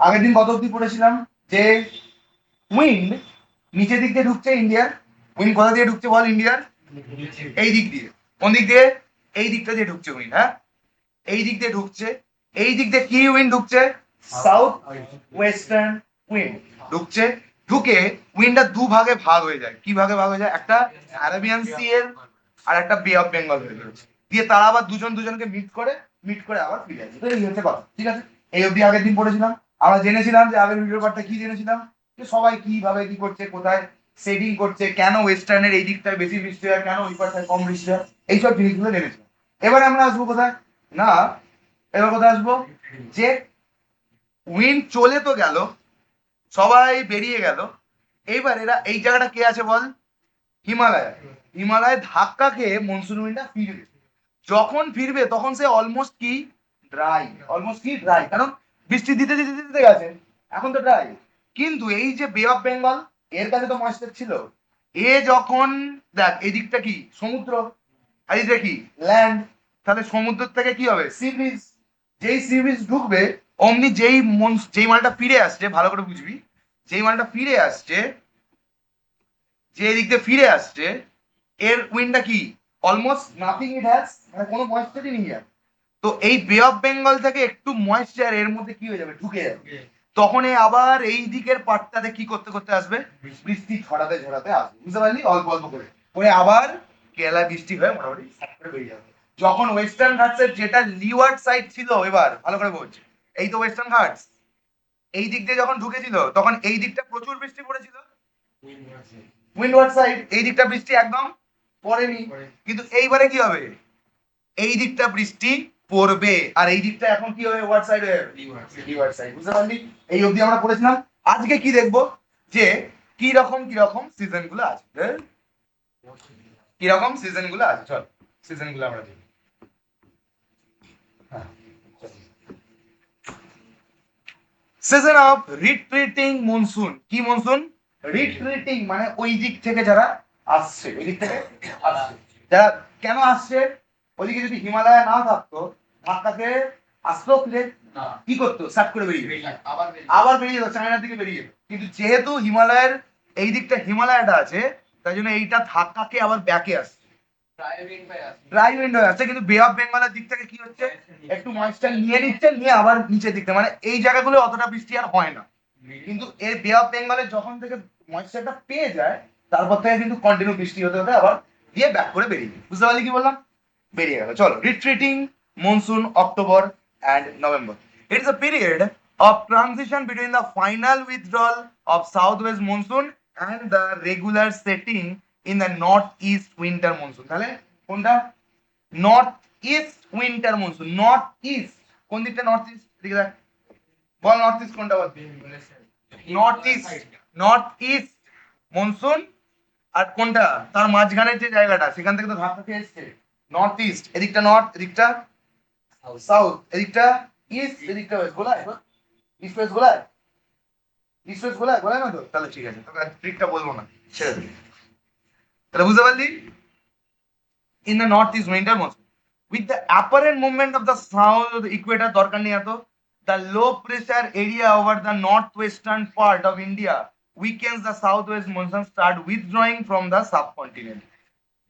আগের দিন কত অব্দি পড়েছিলাম যে উইন্ড নিচের দিক দিয়ে ঢুকছে ইন্ডিয়ার। উইন্ড কোথা দিয়ে ঢুকছে বল ইন্ডিয়ার? এই দিক দিয়ে। কোন দিক দিয়ে? এই দিকটা দিয়ে ঢুকছে উইন্ড। হ্যাঁ, এই দিক দিয়ে ঢুকছে। এই দিক দিয়ে কি উইন্ড ঢুকছে? সাউথ ওয়েস্টার্ন উইন্ড ঢুকছে। ঢুকে উইন্ডটা দু ভাগে ভাগ হয়ে যায়। কি ভাগে ভাগ হয়ে যায়? একটা অ্যারাবিয়ান সি এর আর একটা বে অফ বেঙ্গল হয়ে গেছে। দিয়ে তারা আবার দুজন দুজনকে মিট করে আবার ফিরে আসে। তো এই হচ্ছে কথা, ঠিক আছে? এই অবধি আগের দিন পড়েছিলাম। আমরা জেনেছিলাম যে আগের ভিডিও পার্টটা কি জেনেছিলাম, যে সবাই কিভাবে কি করছে, কোথায় সেটিং করছে, কেন ওয়েস্টার্নের এই দিকটায় বেশি বৃষ্টি হয়, কেন ওই পাশটায় কম বৃষ্টি হয়, এইসব জিনিসগুলো জেনেছিলাম। এবারে আমরা আসবো কোথায়? না, এবার কোথায় আসবো? যে উইন্ড চলে তো গেল, সবাই বেরিয়ে গেল, এইবার এরা এই জায়গাটা কে আছে বল? হিমালয়। হিমালয় ধাক্কা খেয়ে মনসুন উইন্ডটা ফিরবে। যখন ফিরবে তখন সে অলমোস্ট কি ড্রাই, অলমোস্ট কি ড্রাই, কারণ বৃষ্টি দিতে দিতে দিতে গেছে, এখন তো ড্রাই। কিন্তু এই যে বে অফ বেঙ্গল, এর কাছে তো ময়েশ্চার ছিল। এ যখন দেখ এদিকটা কি সমুদ্র, আর এইটা কি ল্যান্ড, তাহলে সমুদ্র থেকে কি হবে? Sea breeze. যেই সি ব্রিজ ঢুকবে অমনি যেই মালটা ফিরে আসছে, ভালো করে বুঝবি, যেই মালটা ফিরে আসছে, যে দিক দিয়ে ফিরে আসছে, এর উইন্ডটা কি অলমোস্ট নাথিং ইট হ্যাজ, মানে কোনো ময়েশ্চারই নেই আর। তো এই বে অফ বেঙ্গল থেকে একটু ময়েশ্চার এর মধ্যে কি হয়ে যাবে? ঢুকে যাবে। তখন এ আবার এই দিকের পাটটাতে কি করতে করতে আসবে? বৃষ্টি ছড়াতে ছড়াতে আসবে, বুঝতে পারলি? অল্প অল্প করে ওই আবার কেরালা বৃষ্টি হয়ে মোটামুটি সাত করে বেরিয়ে যাবে। যখন ওয়েস্টার্ন ঘাটসের যেটা লিওয়ার্ড সাইড ছিল, এবার ভালো করে বলছে, এই তো ওয়েস্টার্ন ঘাটস, এই দিক দিয়ে যখন ঢুকেছিল তখন এই দিকটা প্রচুর বৃষ্টি পড়েছিল, উইন্ডওয়ার্ড সাইড। এই দিকটা বৃষ্টি একদম পড়েনি, কিন্তু এইবারে কি হবে? এই দিকটা বৃষ্টি পড়বে, আর এই দিকটা এখন কি হবে? ওয়ার্ড সাইড হয়ে যাবে, লিওয়ার্ড সাইড, বুঝতে পারলি? এই অবধি আমরা পড়েছিলাম। আজকে কি দেখবো? যে কি রকম সিজন গুলো আছে, কি রকম সিজন গুলো আছে, চল সিজন গুলো আমরা দেখি। Season of retreating monsoon. কি মনসুন? রিট্রিটিং মানে ওই দিক থেকে যারা আসছে, ওই দিক থেকে আসছে যারা। কেন আসছে? ওইদিকে যদি হিমালয় না থাকতো, ধাক্কাতে আসতো, ফিরে কি করতো? সাট করে বেরিয়ে যেত, আবার বেরিয়ে যেত, চায়নার দিকে বেরিয়ে যেত। কিন্তু যেহেতু হিমালয়ের এই দিকটা হিমালয়টা আছে, তাই জন্য এইটা ধাক্কাকে আবার ব্যাকে আসছে, ড্রাই উইন্ড হয়ে আসছে। কিন্তু বে অফ বেঙ্গলের দিক থেকে কি হচ্ছে? একটু ময়েশ্চার নিয়ে নিচ্ছে, নিয়ে আবার নিচের দিকটা, মানে এই জায়গাগুলো অতটা বৃষ্টি আর হয় না। কিন্তু এই বে অফ বেঙ্গলে যখন থেকে ময়েশ্চারটা পেয়ে যায়, তারপর থেকে কিন্তু কন্টিনিউ বৃষ্টি হতে হতে আবার দিয়ে ব্যাক করে বেরিয়ে যায়। বুঝতে পারলি কি বললাম? বেরিয়ে গেল। চলো, retreating monsoon October and November. It is a period of transition between the final withdrawal of southwest monsoon and the regular setting in the northeast winter monsoon. তাহলে কোনটা? North east winter monsoon. North east কোন দিকটা? North east দিকে দেখ, বল north east কোনটা বল? North east monsoon. আর কোনটা তার মাঝখানের যে জায়গাটা, সেখান থেকে তো ধাক্কা খেয়ে এসছে। নর্থ ইস্ট, এদিকটা নর্থ, এদিকটা সাউথ, এদিকটা ইস্ট, এদিকটা ওয়েস্ট। গোলায় ইস্ট ওয়েস্ট, গোলায় ইস্ট ওয়েস্ট, গোলায় গোলায় না তো? তাহলে ঠিক আছে, তোকে ট্রিকটা বলবো না, ছেড়ে দিই। তাহলে বুঝতে পারলি? in the northeast winter monsoon with the apparent movement of the south equator দরকার নেই এত, the low pressure area over the northwestern part of India weakens the southwest monsoon start withdrawing from the subcontinent.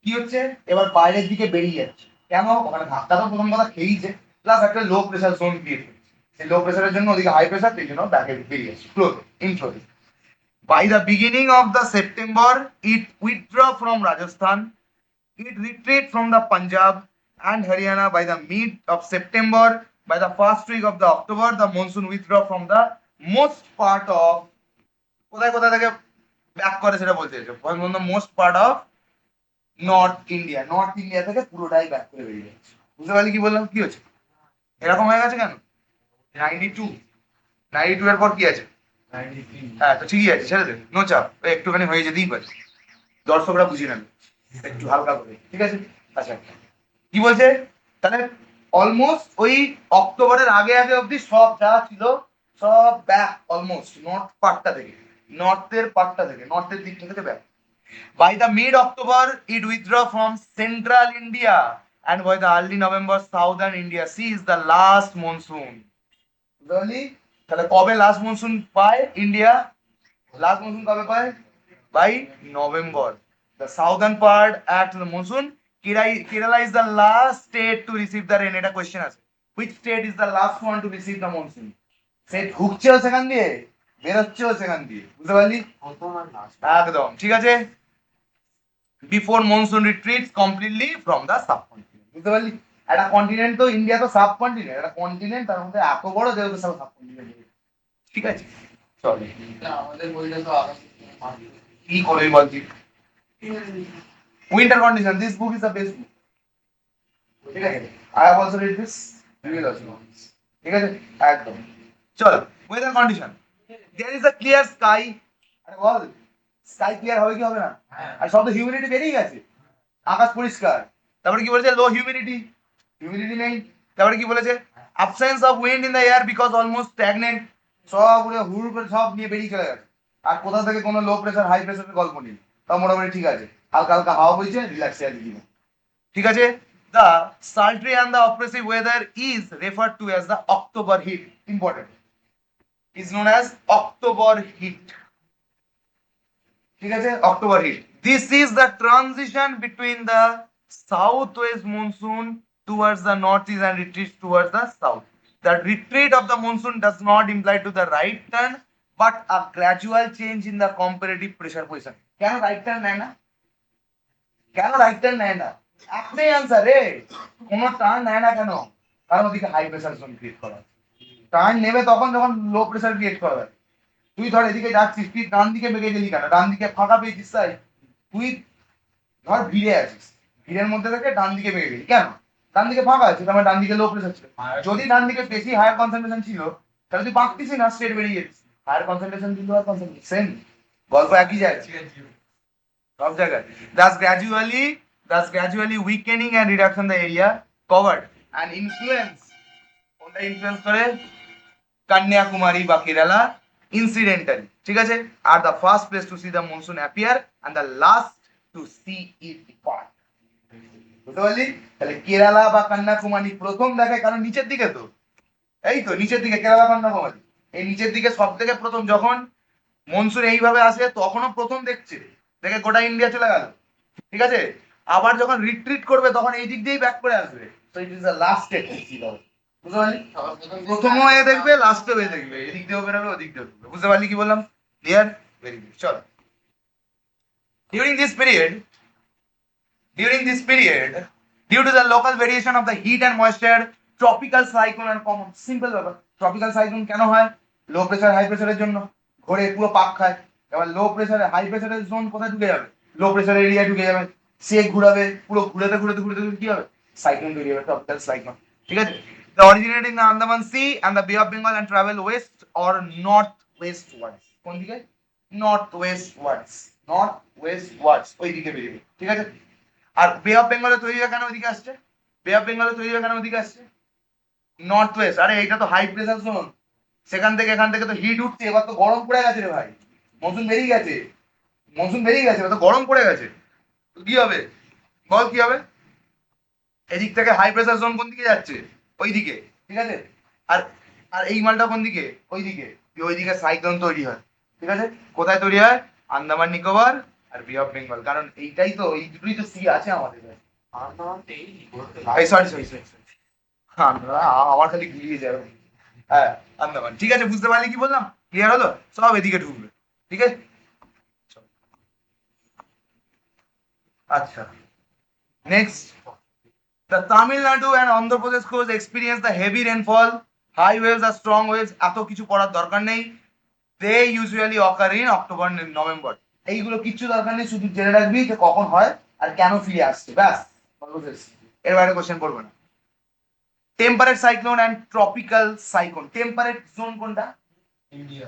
কি হচ্ছে? এবার বাইরের দিকে বেরিয়ে যাচ্ছে। কেন? ওখানে ধাক্কা তো প্রথম কথা খেয়েইছে, প্লাস একটা লো প্রেসার জোন ক্রিয়েট হচ্ছে। সেই লো প্রেসারের জন্য ওদিকে হাই প্রেসার, সেই জন্য ব্যাকে বেরিয়ে যাচ্ছে, flow inflow. By the beginning of the September it withdraw from Rajasthan. It retreat from the Punjab and Haryana. By the mid of September, by the first week of the October, the monsoon withdraw from the most part of, কোথায় কোথায় থেকে back করে সেটা বলতে চাইছো, from the most part of north India. North India থেকে পুরোটাই back করে বেরিয়ে যাচ্ছে। বুঝতে পারলি কি বললাম? কি হচ্ছে এরকম হয়ে গেছে কেন? 92, 92 এর পর কি আছে? হ্যাঁ, তো ঠিকই আছে, ছেড়ে দে, নো চাপ, একটুখানি হয়ে যেতেই পারে, দর্শকরা বুঝে নেবে একটু হালকা করে, ঠিক আছে? আচ্ছা, কি বলছে? তাহলে অলমোস্ট ওই অক্টোবরের আগে আগে অব্দি সব যা ছিল সব ব্যাক, অলমোস্ট নর্থ পার্টটা থেকে, নর্থের পার্টটা থেকে, নর্থের দিকটা থেকে back. By the mid October it withdraw from central India and by the early November southern India sees the last monsoon. Really? তাহলে কবে লাস্ট মনসুন পায় ইন্ডিয়া? লাস্ট মনসুন কবে পায়? By November. The southern part at the monsoon. Kerala is the last state to receive the rain. এটা question আছে, which state is the last one to receive the monsoon? সে ঢুকছেও সেখান দিয়ে, বেরোচ্ছেও সেখান দিয়ে, বুঝতে পারলি? একদম ঠিক আছে। Before monsoon retreats completely from the subcontinent, বুঝতে পারলি? একটা কন্টিনেন্ট তো ইন্ডিয়া তো সাবকন্টিনেন্ট, একটা কন্টিনেন্ট তার মধ্যে এত বড় যেহেতু সব সাবকন্টিনেন্ট, ঠিক আছে? চল আমাদের বইটা তো কি করবি বলছি? Winter condition, this book is the best book, ঠিক আছে? I have also read this, you will also know this, ঠিক আছে? একদম। চল weather condition, there is a clear sky. আরে বল, স্কাই ক্লিয়ার হবে কি হবে না? আর সব তো হিউমিডিটি বেরিয়ে গেছে, আকাশ পরিষ্কার। তারপরে কি বলেছে? লো হিউমিডিটি, হিউমিডিটি নেই। তারপরে কি বলেছে? Absence of wind in the air because almost stagnant. সব পুরো হুড় করে সব নিয়ে বেরিয়ে চলে গেছে। আর কোথা থেকে কোনো লো প্রেসার হাই প্রেসারের গল্প নেই, তাও মোটামুটি ঠিক আছে, হালকা হালকা হাওয়া বইছে, রিল্যাক্সে আছে জীবন, ঠিক আছে? The sultry and the oppressive weather is referred to as the October heat. Important, is known as October heat, ঠিক আছে? October heat. This is the transition between the south west monsoon towards the northeast and retreats towards the south. The retreat of the monsoon does not imply to the right turn, but a gradual change in the comparative pressure position. কেন right turn নেয় না? কেন right turn নেয় না? একটাই answer রে, কোনো turn নেয় না কেন? কারণ ওদিকে হাই প্রেসার জোন ক্রিয়েট করা, টার্ন নেবে তখন যখন লো প্রেসার ক্রিয়েট করা হয়। তুই ধর এদিকে যাচ্ছিস, তুই ডান দিকে বেঁকে গেলি কেন? ডান দিকে ফাঁকা পেয়েছিস তাই? তুই ধর ভিড়ে আছিস, ভিড়ের মধ্যে থেকে ডান দিকে বেঁকে গেলি কেন? ডান দিকে ফাঁকা আছে, তার মানে ডান দিকে লো প্রেসার ছিল। যদি ডান দিকে বেশি হায়ার কনসেন্ট্রেশন ছিল তাহলে তুই বাঁকতিস না, স্ট্রেট বেরিয়ে যেতিস। হায়ার কনসেন্ট্রেশন কিন্তু আর কনসেন্ট্রেশন সেম, গল্প একই জায়গায়, সব জায়গায়। Thus gradually weakening and reduction the area covered and influence, কোনটা ইনফ্লুয়েন্স করে? কন্যাকুমারী বা কেরালা ইনসিডেন্টালি, ঠিক আছে? আর the first place to see the monsoon appear and the last to see it depart, বুঝতে পারলি? তাহলে কেরালা বা কন্যাকুমারী প্রথম দেখে, কারণ নিচের দিকে তো, এই তো নিচের দিকে কেরালা কন্যাকুমারী, এই নিচের দিকে সব থেকে প্রথম যখন মনসুন এইভাবে আসে তখনও প্রথম দেখছে, দেখে গোটা ইন্ডিয়া চলে গেল, ঠিক আছে? আবার যখন রিট্রিট করবে তখন এই দিক দিয়েই ব্যাক করে আসবে, so it is the last step to see দাও, বুঝতে পারলি? প্রথমও এ দেখবে, লাস্টেও এ দেখবে, এদিক দিয়েও বেরোবে, ওদিক দিয়েও বেরোবে, বুঝতে পারলি কি বললাম? ক্লিয়ার? Very good. চল, during this period during this period due to the local variation of the heat and moisture, tropical cyclone are common. Simple ব্যাপার, ট্রপিক্যাল সাইক্লোন কেন হয়? লো প্রেসার হাই প্রেসারের জন্য, ঘোরে পুরো পাক খায়। এবার লো প্রেসারে হাই প্রেসারের জোন কোথায় ঢুকে যাবে? লো প্রেসার এরিয়া ঢুকে যাবে, সে ঘুরাবে, পুরো ঘুরাতে ঘুরাতে ঘুরাতে ঘুরাতে কি হবে? সাইক্লোন তৈরি হবে, ট্রপিক্যাল সাইক্লোন, ঠিক আছে? The originate in the Andaman Sea and the Bay of Bengal and travel west or north westwards. কোন দিকে? নর্থ ওয়েস্টওয়ার্ডস, নর্থ ওয়েস্টওয়ার্ডস, ওই দিকে বেরিয়ে, ঠিক আছে? আর বে অফ বেঙ্গলে তৈরি হয় কেন ওইদিকে আসছে? বে অফ বেঙ্গলে তৈরি হয় কেন ওইদিকে আসছে? North West. আরে এইটা তো হাই প্রেসার জোন, সেখান থেকে এখান থেকে তো হিট উঠছে, এবার তো গরম পড়ে গেছে রে ভাই, মনসুন বেরিয়ে গেছে, মনসুন বেরিয়ে গেছে, এবার তো গরম পড়ে গেছে, তো কি হবে বল? কি হবে? এদিক থেকে হাই প্রেসার জোন কোন দিকে যাচ্ছে? ওইদিকে, ঠিক আছে? আর আর এই মালটা কোন দিকে? ওইদিকে, ওইদিকে সাইক্লোন তৈরি হয়, ঠিক আছে? কোথায় তৈরি হয়? আন্দামান নিকোবর আর বে অফ বেঙ্গল, কারণ এইটাই তো, এই দুটোই তো সি আছে আমাদের। সরি সরি সরি, আমার খালি ঘুরিয়ে যাবে। হ্যাঁ, আন্দামান, ঠিক আছে? বুঝতে পারলি কি বললাম? ক্লিয়ার হলো? সব এদিকে ঢুকবে, ঠিক আছে? আচ্ছা, next, the Tamil Nadu and Andhra Pradesh coast experience the heavy rainfall, high waves R strong waves, এত কিছু পড়ার দরকার নেই। they usually occur in October November. এইগুলো কিচ্ছু দরকার নেই, শুধু জেনে রাখবি যে কখন হয় আর কেন ফিরে আসছে, ব্যাস। এর বাইরে কোশ্চেন করবে না। Temperate cyclone and tropical cyclone, temperate zone কোনটা? India,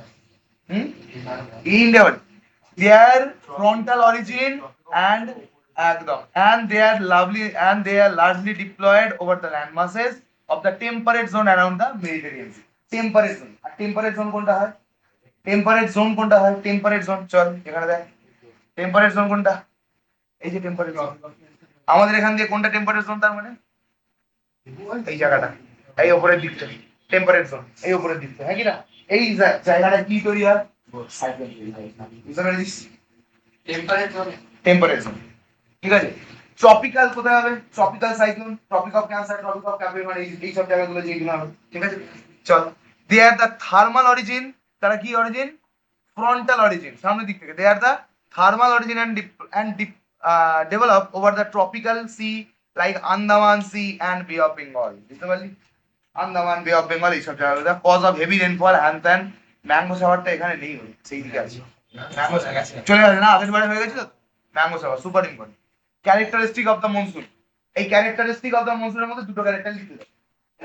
India, their frontal origin and একদম, and they are largely deployed over the land masses of the temperate zone around the Mediterranean Sea. Temperate zone, আর temperate zone কোনটা হয়? Temperate zone কোনটা হয়? Temperate zone, চল এখানে দেখ, temperate zone কোনটা? এই যে টেম্পারেট জোন, আমাদের এখান দিয়ে কোনটা টেম্পারেট জোন? তার মানে এই জায়গাটা, এই ওপরের দিকটা, টেম্পারেট জোন, এই উপরের দিকটা, হ্যাঁ কি না? এই জায়গাটা কি তৈরি হয়? বুঝতে পেরেছিস? টেম্পারেট জোন, ঠিক আছে। ট্রপিক্যাল কোথায় হবে? Tropical cyclone, tropic of Cancer, tropic of Capricorn, এই সব জায়গাগুলো যেগুলো হবে, ঠিক আছে। চল, they are the thermal origin, তারা কি অরিজিন? ফ্রন্টাল অরিজিন, সামনের দিক থেকে। They are the thermal origin and develop over the tropical sea like Andaman Sea and Bay of Bengal, বুঝতে পারলি? আন্দামান, বে অফ বেঙ্গল, এইসব জায়গাগুলো কজ অফ হেভি রেনফল হ্যান ত্যান। ম্যাঙ্গো শাওয়ারটা এখানে নেই, সেই দিকে আছে। চলে গেছে না, আগের বারে হয়ে গেছিল তো। Mango shower super important. Characteristic of the monsoon, এই ক্যারেক্টারিস্টিক অফ দ্য মনসুনের মধ্যে দুটো ক্যারেক্টার লিখতে হবে।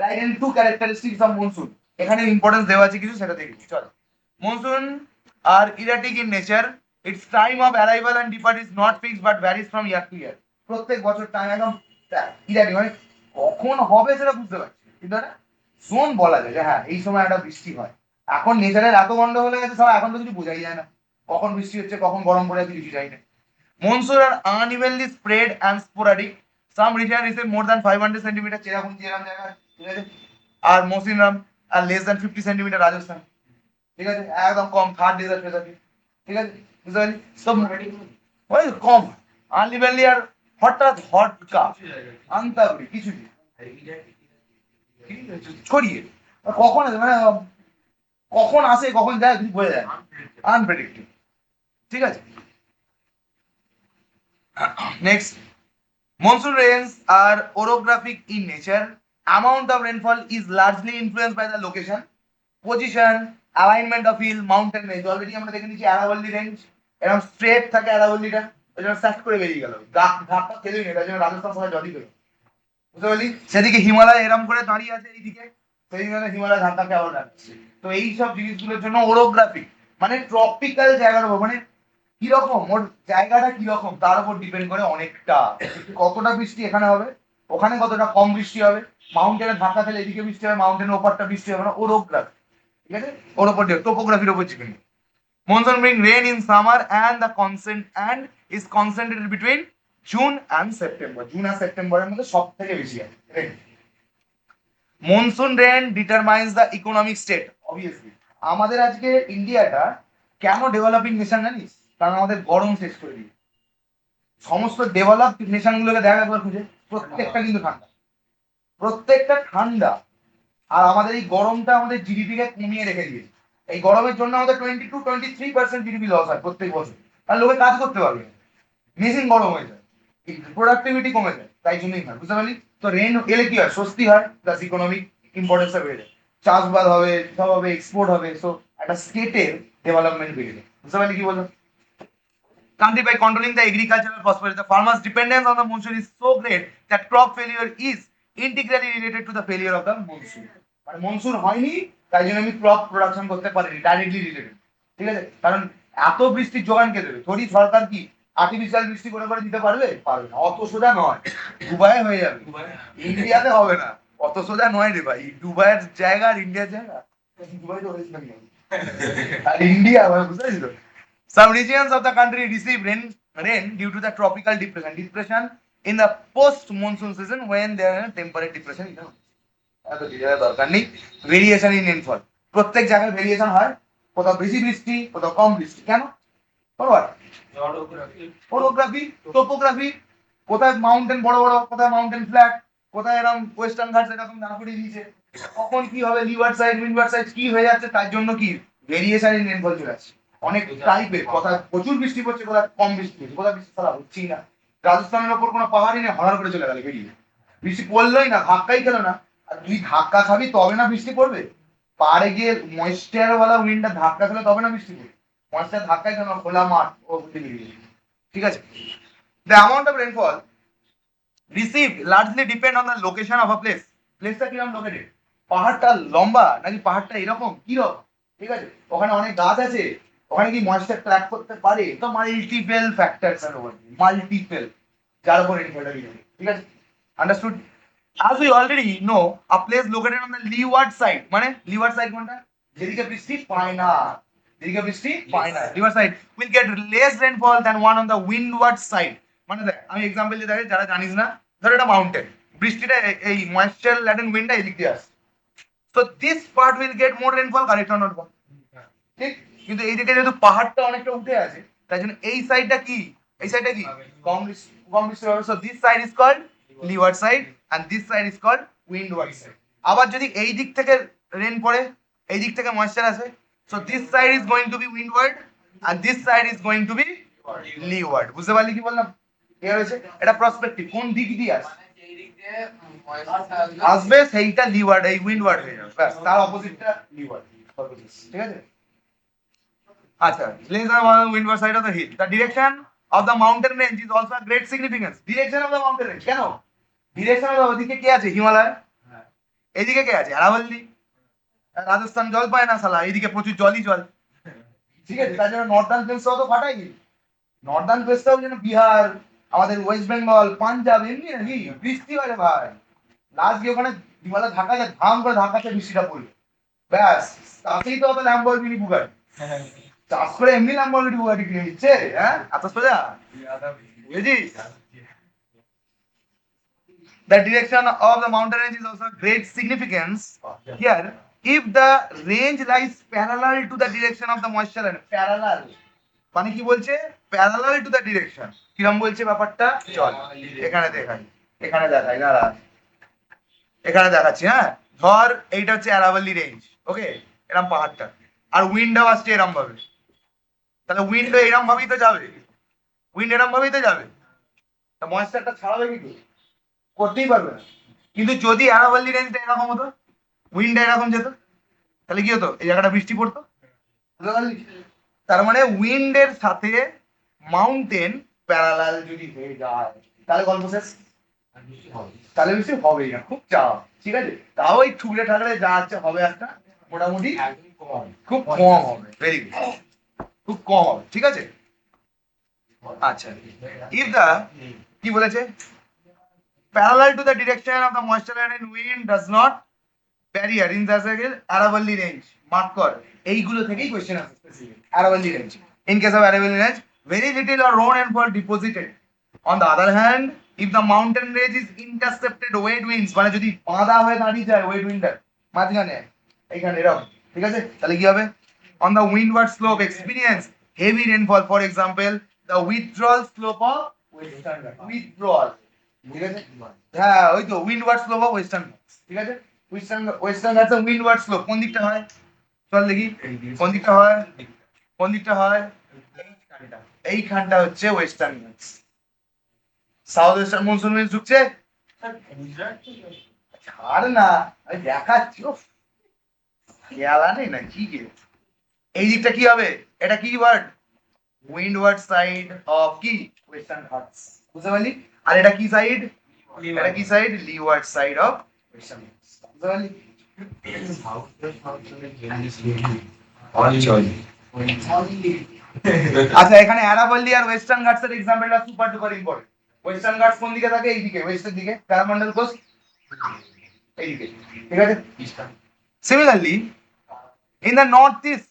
Write in two characteristics of monsoon, এখানে ইম্পর্টেন্স দেওয়া আছে কিছু, সেটা দেখি। চল, monsoon are erratic in nature, it's time of arrival and depart is not fixed but varies from year to year. প্রত্যেক বছর টাইম একদম ইরাটিক, মানে কখন হবে সেটা বুঝতে পারছি, কিন্তু একটা জোন বলা যায় যে হ্যাঁ এই সময় একটা বৃষ্টি হয়। এখন নেচারের এত গন্ডগোল হয়ে গেছে, সব এখন তো কিছু বোঝাই যায় না, কখন বৃষ্টি হচ্ছে কখন গরম পড়ে যাচ্ছে কিছু যায় না। Monsoon are unevenly spread and sporadic. Some region receive more than 500 centimeter, Cherrapunji এরকম জায়গা, ঠিক আছে। আর মৌসিনরাম আর লেস দ্যান 50 সেন্টিমিটার রাজস্থান, ঠিক আছে, একদম কম, থার্ড ডেজার্ট ফেজার্ট, ঠিক আছে, বুঝতে পারলি? সব ওই কম, আনইভেনলি, আর হঠাৎ হটকা আনতে হবে কিছু ছড়িয়ে, কখন মানে কখন আসে কখন যায় কিছু বোঝা যায়, আনপ্রেডিক্টেড, ঠিক আছে। Next, monsoon rains are orographic in nature. Amount of rainfall is largely influenced by the location, position, alignment of hill, mountain range. Already আমরা দেখে নিচ্ছি আরাবল্লী রেঞ্জ, এরকম স্ট্রেট থাকে আরাবল্লীটা, ওই জন্য সার্চ করে বেরিয়ে গেল, ধাক্কা খেলেই না, তাই জন্য রাজস্থান সবাই জলই পেল, বুঝতে পারলি? সেদিকে হিমালয় এরম করে দাঁড়িয়ে আছে এইদিকে, সেই জন্য হিমালয় ধাক্কা কেমন লাগছে। তো এই সব জিনিসগুলোর জন্য ওরোগ্রাফিক, মানে ট্রপিক্যাল জায়গার উপর, মানে কিরকম ওর জায়গাটা কিরকম তার উপর ডিপেন্ড করে অনেকটা, কতটা বৃষ্টি এখানে হবে, ওখানে কতটা কম বৃষ্টি হবে, মাউন্টেনে ধাক্কা খেলে এদিকে বৃষ্টি হবে, মাউন্টেনের ওপরটা বৃষ্টি হবে না, ওরোগ্রাফি, ঠিক আছে, ওর উপর টোপোগ্রাফির উপর depend. Monsoon bring rain in summer and the consent and is concentrated between June and September, June আর সেপ্টেম্বরের মধ্যে সব থেকে বেশি হয় rain. Monsoon rain determines the economic state, obviously. আমাদের আজকে ইন্ডিয়াটা কেন ডেভেলপিং নেশন জানিস? কারণ আমাদের গরম শেষ করে দিই। সমস্ত ডেভেলপ নেশন গুলোকে দেখা একবার খুঁজে, প্রত্যেকটা কিন্তু ঠান্ডা, প্রত্যেকটা ঠান্ডা। আর আমাদের এই গরমটা আমাদের জিডিপি কে কমিয়ে রেখে দিয়েছে। এই গরমের জন্য আমাদের 22-23% জিডিপি লস হয় প্রত্যেক বছর, আর লোকে কাজ করতে পারবে না, মেশিন গরম হয়ে যায়, প্রোডাক্টিভিটি কমে যায়, তাই জন্যই হয়, বুঝতে পারলি? তো রেন এলে কি হয়? স্বস্তি হয়, প্লাস ইকোনমিক ইম্পর্টেন্সটা বেড়ে যায়, চাষবাস হবে, সব হবে, এক্সপোর্ট হবে, সো একটা স্টেটের ডেভেলপমেন্ট বেড়ে যায়, বুঝতে পারলি কি বলবো? Country by controlling the agricultural prosperity, the farmers' dependence on the monsoon is so great that crop failure is integrally related to the failure of the monsoon. মানে মনসুন হয়নি তাই জন্য আমি ক্রপ প্রোডাকশন করতে পারিনি, ডাইরেক্টলি রিলেটেড, ঠিক আছে। কারণ এত বৃষ্টির যোগান কে দেবে? থোড়ি সরকার কি আর্টিফিশিয়াল বৃষ্টি করে করে দিতে পারবে? পারবে না, অত সোজা নয়। দুবাইয়ে হয়ে যাবে, ইন্ডিয়াতে হবে না, অত সোজা নয় রে ভাই। দুবাইয়ের জায়গা আর ইন্ডিয়ার জায়গা, দুবাই তো হয়েছিল আর ইন্ডিয়া, বুঝতে পারছি তো। Some regions of the country receive rain due to the tropical depression in the post-monsoon season when there is temperate depression. এত ডিটেইলে দরকার নেই। ভেরিয়েশন ইন রেনফল, প্রত্যেক জায়গায় ভেরিয়েশন হয়, কোথাও বেশি বৃষ্টি কোথাও কম বৃষ্টি, কেন? ওরোগ্রাফি, টোপোগ্রাফি, কোথায় মাউন্টেন বড় বড়, কোথায় মাউন্টেন ফ্ল্যাট, কোথায় এরকম ওয়েস্টার্ন ঘাট এরকম দাঁড় করিয়ে দিয়েছে, কখন কি হবে, লিভার সাইড উইন্ডওয়ার্ড সাইড কি হয়ে যাচ্ছে, তার জন্য কি ভেরিয়েশন ইন রেনফল চলে আসছে। অনেক টাইপের, কোথায় প্রচুর বৃষ্টি পড়ছে, কোথায় কম বৃষ্টি পড়ছে, কোথায় বৃষ্টি ছাড়া হচ্ছেই না। রাজস্থানের ওপর কোনো পাহাড়ই নেই, হঠাৎ করে চলে গেল বেরিয়ে, বৃষ্টি পড়লোই না, ধাক্কাই খেলো না। আর তুই ধাক্কা খাবি তবে না বৃষ্টি পড়বে, পাহাড়ে গিয়ে ময়েশ্চার ওয়ালা উইন্ডটা ধাক্কা খেলে তবে না বৃষ্টি পড়বে, ময়েশ্চার ধাক্কাই খেলো না, খোলা মাঠ ও বেরিয়ে, ঠিক আছে। The amount of rainfall received largely depend on the location of a place. প্লেসটা কিরকম লোকেটেড, পাহাড়টা লম্বা নাকি পাহাড়টা এরকম কিরকম, ঠিক আছে, ওখানে অনেক গাছ আছে, ওখানে কি ময়েশ্চার ট্র্যাক করতে পারে, তো মাল্টিপল ফ্যাক্টরস এর উপর, মাল্টিপল, যার উপর রেনফলটা ডিপেন্ড, ঠিক আছে, understood. As we already know, a place located on the leeward side, মানে leeward side কোনটা? যেদিকে বৃষ্টি পায় না, যেদিকে বৃষ্টি পায় না, leeward side will get less rainfall than one on the windward side. মানে দেখ আমি এক্সাম্পল দিয়ে দেখাই, যারা জানিস না, ধর এটা মাউন্টেন, বৃষ্টিটা এই ময়েশ্চার ল্যাডেন উইন্ডটা এদিক দিয়ে আসছে, তো So this part will get more rainfall, correct or not? ঠিক, কিন্তু এই দিকে যেহেতু পাহাড়টা অনেকটা উঠে আছে তাই জন্য এই সাইডটা কি, এই সাইডটা কি কম বৃষ্টি হবে। So this side is called leeward side and this side is called windward side. আবার যদি এই দিক থেকে রেন পড়ে, এই দিক থেকে ময়েশ্চার আসে, so this side is going to be windward and this side is going to be leeward. বুঝতে পারলি কি বললাম? ক্লিয়ার হয়েছে? এটা প্রসপেক্টিভ, কোন দিক দিয়ে আসবে সেইটা লিওয়ার্ড, এই উইন্ডওয়ার্ড হয়ে যাবে, ব্যাস তার অপোজিটটা লিওয়ার্ড। ঠিক আছে? আচ্ছা, less than windward side of the hill, the direction of the mountain range is also a great significance. Direction of the mountain range কেন? ডিরেকশন অফ ওদিকে কে আছে? হিমালয়। এদিকে কে আছে? আরাবল্লী। রাজস্থান জল পায় না শালা, এইদিকে প্রচুর জলই জল। ঠিক আছে, তার জন্য নর্দার্ন প্লেসটাও তো ফাটাই, নর্দার্ন প্লেসটাও যেন বিহার, আমাদের ওয়েস্ট বেঙ্গল, পাঞ্জাব, এমনি নাকি বৃষ্টি হয় ভাই। লাস্ট গিয়ে ওখানে হিমালয় ধাক্কা যায়, ধাম করে ধাক্কাতে বৃষ্টিটা পড়লো, ব্যাস তাতেই তো অত ল্যাম্বরগিনি বুগাটি চাষ করে এমনি ল্যাম্বরগিনি বুগাটি কিনে নিচ্ছে। হ্যাঁ, এত সোজা বুঝেছিস? The direction of the mountain range is also great significance here. If the range lies parallel to the direction of the moisture and parallel, মানে কি বলছে? Parallel to the direction. কিরম বলছে ব্যাপারটা? চল এখানে দেখাই, এখানে দেখাই, দাঁড়া এখানে দেখাচ্ছি। হ্যাঁ, ধর এইটা হচ্ছে আরাবল্লী রেঞ্জ, ওকে, এরম পাহাড়টা, আর উইন্ডও আসছে এরম ভাবে, তাহলে উইন্ড এরম ভাবেই তো যাবে, উইন্ড এরম ভাবেই তো যাবে, তা ময়েশ্চারটা ছাড়াবে কি? করতেই পারবে না। কিন্তু যদি আরাবল্লী রেঞ্জটা এরকম হতো, উইন্ডটা এরকম যেত, তাহলে কি হতো? এই জায়গাটা বৃষ্টি পড়তো। তার মানে উইন্ডের সাথে মাউন্টেন প্যারালাল যদি হয়ে যায় তাহলে গল্প শেষ, তাহলে বৃষ্টি হবেই না, খুব চাপ। ঠিক আছে, তাও ওই ঠুকরে ঠাকরে যা আছে হবে, একটা মোটামুটি খুব কম হবে, ভেরি গুড, খুব কম হবে। ঠিক আছে, আচ্ছা, ইফ দা কি বলেছে? Parallel to the direction of the moisture and wind does not barrier in the আরাবল্লী রেঞ্জ, মার্ক কর, এইগুলো থেকেই কোশ্চেন আসে স্পেসিফিক আরাবল্লী range. In case of Aravalli Range, very little or no rainfall deposited. On the other hand, if the mountain range is intercepted wet winds, মানে যদি বাঁধা হয়ে দাঁড়িয়ে যায় ওয়েট উইন্ডার মাঝখানে, এইখানে এরকম, ঠিক আছে, তাহলে কি হবে? On the windward slope experience heavy rainfall, for example the withdrawal slope of western Ghats, withdrawal, ঠিক আছে, হ্যাঁ ওই তো windward slope of western Ghats, ঠিক আছে, western Ghats এর windward slope কোন দিকটা হয়? চল দেখি কোন দিকটা হয়, কোন দিকটা হয়? এইখানটা হচ্ছে western Ghats. South western monsoon wind ঢুকছে, ছাড় না আমি দেখাচ্ছি, খেয়ালা নেই না কি গে। এই দিকটা কি হবে? এটা কি ওয়ার্ড? উইন্ডওয়ার্ড সাইড অফ কি ওয়েস্টার্ন ঘাটস, বুঝতে পারলি? আর এটা কি সাইড? এটা কি side? Leeward side of western Ghats, বুঝতে পারলি? আচ্ছা, এখানে আরাবল্লী আর ওয়েস্টার্ন ঘাটস এর এক্সাম্পলটা super duper important. Western Ghats কোন দিকে থাকে? এইদিকে, ওয়েস্টের দিকে, কারামন্ডল কোস্ট এইদিকে, ঠিক আছে। Similarly in the north east,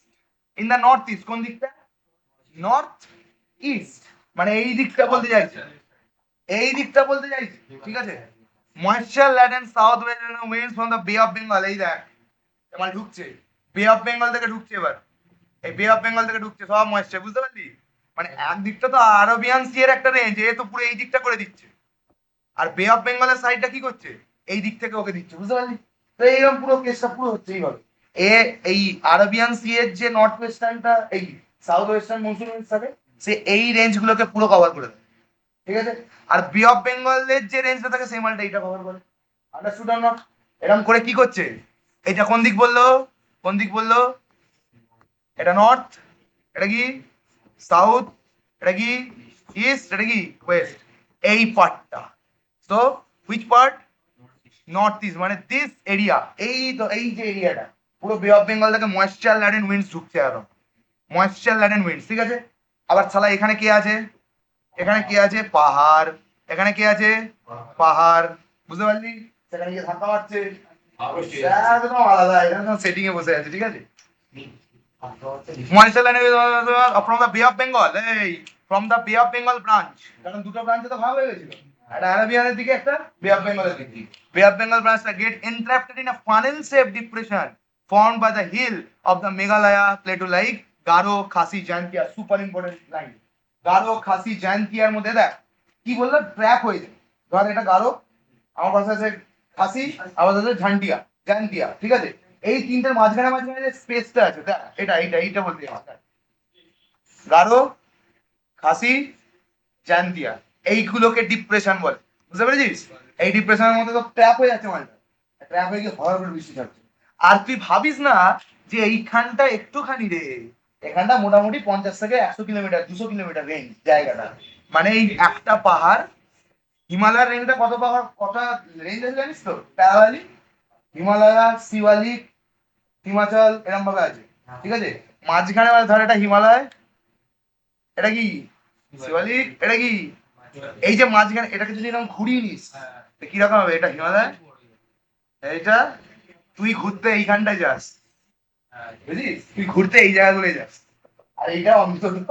in the north east কোন দিকটা? নর্থ ইস্ট, মানে এই দিকটা বলতে চাইছি, এই দিকটা বলতে চাইছি, ঠিক আছে। Moisture laden south western winds from the Bay of Bengal, এই দেখ এবার ঢুকছে, বে অফ বেঙ্গল থেকে ঢুকছে, এবার এই বে অফ বেঙ্গল থেকে ঢুকছে সব ময়েশ্চার, বুঝতে পারলি? মানে একদিকটা তো আরবিয়ান সি এর একটা রেঞ্জ, এ তো পুরো এই দিকটা করে দিচ্ছে, আর বে অফ বেঙ্গলের সাইডটা কি করছে? এই দিক থেকে ওকে দিচ্ছে, বুঝতে পারলি? তো এইরকম পুরো কেসটা পুরো হচ্ছে এইভাবে। এই আরবিয়ান সি এর যে নর্থ ওয়েস্টার্নটা, এই সাউথ ওয়েস্টার্ন মনসুন উইন্ডস থাকে, সে এই রেঞ্জ গুলোকে পুরো কভার করে দেয়, ঠিক আছে। আর বে অফ বেঙ্গলের যে রেঞ্জটা থাকে সেই মালটা এইটা কভার করে, আন্ডারস্টুড অর নট? এরকম করে কি করছে? এটা কোন দিক বললো? কোন দিক বললো? এটা নর্থ, এটা কি সাউথ, এটা কি ইস্ট, এটা কি ওয়েস্ট, এই পার্টটা। So which part? North east, মানে দিস এরিয়া, এই তো এই যে এরিয়াটা পুরো বে অফ বেঙ্গল থেকে ময়েশ্চার ল্যাডেন উইন্ডস ঢুকছে, একদম ময়েশ্চার ল্যাডেন উইন্ডস, ঠিক আছে। আবার শালা এখানে কে আছে? এখানে কে আছে? পাহাড়। এখানে কে আছে? পাহাড়, বুঝতে পারলি? সেখানে গিয়ে ধাক্কা মারছে, একদম আলাদা, এখানে সেটিং এ বসে আছে, ঠিক আছে। Moisture ল্যাডেন from the Bay of Bengal, এই from the Bay of Bengal branch, কারণ দুটো ব্রাঞ্চে তো ভাগ হয়ে গেছিল, একটা অ্যারাবিয়ানের দিকে, একটা বে অফ বেঙ্গলের দিকে। বে অফ বেঙ্গল branchটা get entrapped in a funnel shaped depression formed by the hill of the Meghalaya plateau like Garo, Khasi, Jaintia. Super important line. Garo, Khasi, জায়ন্তিয়ার মধ্যে দেখ কি বললো, ট্র্যাপ হয়ে যায়। ধর এটা গারো, আমার পাশে আছে খাসি, আমার কাছে ঝান্টিয়া, জায়ন্তিয়া, ঠিক আছে? এই তিনটার মাঝখানে মাঝখানে যে স্পেসটা আছে দেখ, এইটা বলতে হবে। গারো, খাসি, জায়ন্তিয়া, এইগুলোকে ডিপ্রেশন বলে। বুঝতে পেরেছিস? এই ডিপ্রেশনের মধ্যে তো ট্র্যাপ হয়ে যাচ্ছে মালটা, ট্র্যাপ হয়ে গিয়ে হওয়ার করে বৃষ্টি থাকছে। আর তুই ভাবিস না যে এইখানটা একটুখানি রে, এখানটা মোটামুটি 50 থেকে 100 কিলোমিটার, 200 কিলোমিটার রেঞ্জ জায়গাটা। মানে এই একটা পাহাড়, হিমালয়ের রেঞ্জটা কত পাহাড়, কটা রেঞ্জ আছে জানিস তো? প্যারাভালি, হিমালয়, শিবালিক, হিমাচল, এরকম ভাবে আছে, ঠিক আছে? মাঝখানে ধর এটা হিমালয়, এটা কি শিবালিক, এটা কি, এই যে মাঝখানে এটাকে যদি এরকম ঘুরিয়ে নিস কিরকম হবে? এটা হিমালয়, এইটা তুই ঘুরতে এইখানটায় যাস, বুঝিস? তুই ঘুরতে এই জায়গাগুলো যাস, আর এইটা অন্তত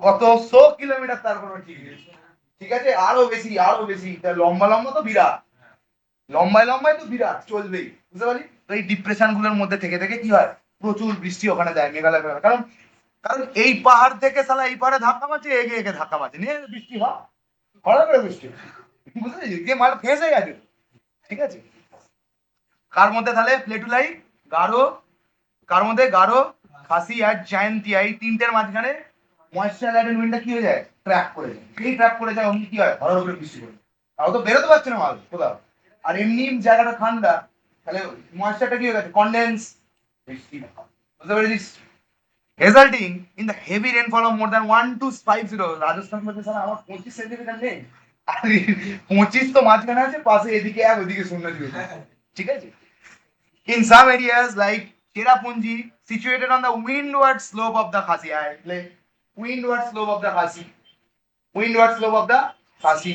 কত 100 কিলোমিটার, তার কোনো ঠিক নেই, ঠিক আছে? আরো বেশি, আরো বেশি, লম্বা লম্বা তো বিরাট, লম্বায় লম্বায় তো বিরাট চলবেই, বুঝতে পারি? তো এই ডিপ্রেশন গুলোর মধ্যে থেকে থেকে কি হয়, প্রচুর বৃষ্টি ওখানে দেয় মেঘালয়। কারণ কারণ এই পাহাড় থেকে সালা এই পাহাড়ে ধাক্কা মারছে, এগিয়ে এগিয়ে ধাক্কা মারছে, নিয়ে বৃষ্টি হয়, হঠাৎ করে বৃষ্টি, বুঝতে পেরেছিস? যে মাল ফেঁসে গেছে, ঠিক আছে? কার মধ্যে তাহলে প্লেটুলাই, গারো, কার মধ্যে গারো, খাসি আর জায়ন্তিয়া, এই তিনটের মাঝখানে ময়েশ্চার লাইটের উইন্ডটা কি হয়ে যায়, ট্র্যাপ করে যায়। এই ট্র্যাপ করে যায়, অমনি কি হয়, হঠাৎ করে বৃষ্টি পড়ে, তাও তো বেরোতে পারছে না মাল কোথাও। আর এমনি জায়গাটা ঠান্ডা, তাহলে ময়েশ্চারটা কি হয়ে গেছে, কনডেন্স, বৃষ্টি, বুঝতে পেরেছিস? Resulting in the heavy rainfall of more than 1250। Rajasthan মধ্যে স্যার আমার 25 সেন্টিমিটার নেই, আর 25 তো মাঝখানে আছে, পাশে এদিকে এক ওদিকে 0 দিকে, ঠিক আছে? In some areas like Cherrapunji, situated on the windward slope of the Khasi, windward slope of the Khasi, windward slope of the Khasi,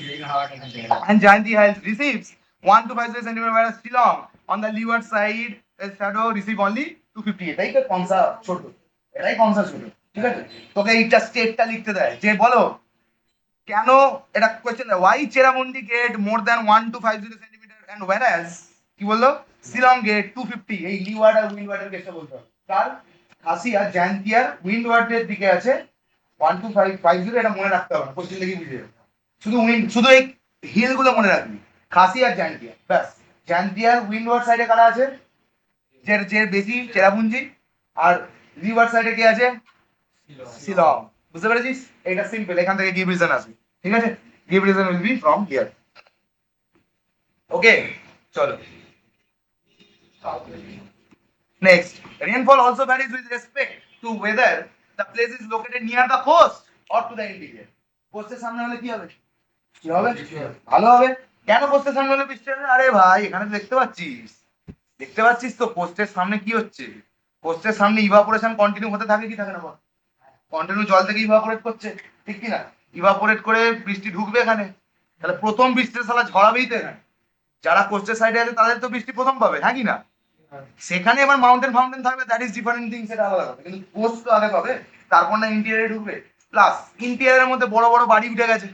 and Jayanti Hills receives 1 to 5 centimeter, whereas Shillong on the leeward side, the shadow receive only 250. এটাই তো কনসা ছোট, এটাই কনসা ছোট, ঠিক আছে? তোকে এইটা স্টেটটা লিখতে দেয় যে বলো কেন, এটা কোশ্চেন দেয়, why Cherrapunji get more than 1 to 50 centimeter and whereas কি বললো শিলং গেট 250। এই লিওয়ার্ড আর উইন্ডওয়ার্ডের কেসটা বলতে হবে। কার, খাসি আর জায়ন্তিয়ার উইন্ডওয়ার্ডের দিকে আছে 12550, এটা মনে রাখতে হবে না, কোশ্চেন দেখে বুঝে যাবে। শুধু শুধু এই হিল গুলো মনে রাখবি, খাসি আর জায়ন্তিয়া, ব্যাস। জায়ন্তিয়ার উইন্ডওয়ার্ড সাইডে কারা আছে, যে যে বেশি চেরাপুঞ্জি, আর লিওয়ার্ড সাইডে কে আছে, শিলং, বুঝতে পেরেছিস? এটা সিম্পল, এখান থেকে গিভ রিজন আসবে, ঠিক আছে? Give reason will be from here. Okay, চলো next. Rainfall also varies with respect to whether the place is located near the coast or to the interior. কোস্টের সামনে হলে কি হবে, কি হবে, ভালো হবে। কেন কোস্টের সামনে হলে বৃষ্টি হবে? আরে ভাই এখানে দেখতে পাচ্ছিস, দেখতে পাচ্ছিস তো কোস্টের সামনে কি হচ্ছে, কোস্টের সামনে ইভাপোরেশন কন্টিনিউ হতে থাকে কি থাকে না, কন্টিনিউ জল থেকে ইভাপোরেট করছে, ঠিক কি না? ইভাপোরেট করে বৃষ্টি ঢুকবে এখানে, তাহলে প্রথম বৃষ্টির সালা ঝরাবেই তো এখানে। যারা কোস্টের সাইডে আছে তাদের তো বৃষ্টি প্রথম পাবে, হ্যাঁ কি না? সেখানে এবার মাউন্টেন ফাউন্টেন থাকবে, দ্যাট ইজ ডিফারেন্ট থিং, সেটা আলাদা কথা, কিন্তু কোস্ট তো আগে পাবে, তারপর না ইন্টেরিয়রে ঢুকবে। প্লাস ইন্টেরিয়রের মধ্যে বড় বড় বাড়ি উঠে গেছে,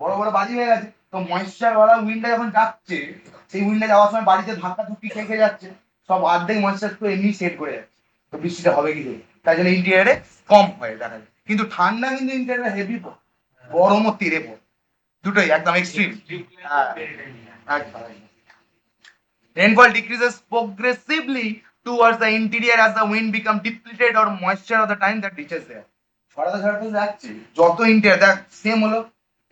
বড় বড় বাড়ি হয়ে গেছে, তো ময়েশ্চার ওয়ালা উইন্ডটা যখন যাচ্ছে, সেই উইন্ডে যাওয়ার সময় বাড়িতে ধাক্কা ধুক্কি খেয়ে খেয়ে যাচ্ছে, সব অর্ধেক ময়েশ্চার তো এমনি সেট করে যাচ্ছে, তো বৃষ্টিটা হবে কি করে? তাই জন্য ইন্টেরিয়রে কম হয় দেখা যায়, কিন্তু ঠান্ডা কিন্তু ইন্টেরিয়রে হেভি, গরমও তীরে পড়ে, দুটোই একদম extreme. Rainfall decreases progressively towards the interior as the wind becomes depleted or moisture of the time that reaches there. ছড়াতে ছড়াতে যাচ্ছে, যত ইন্ডিয়া দেখ সেম হলো,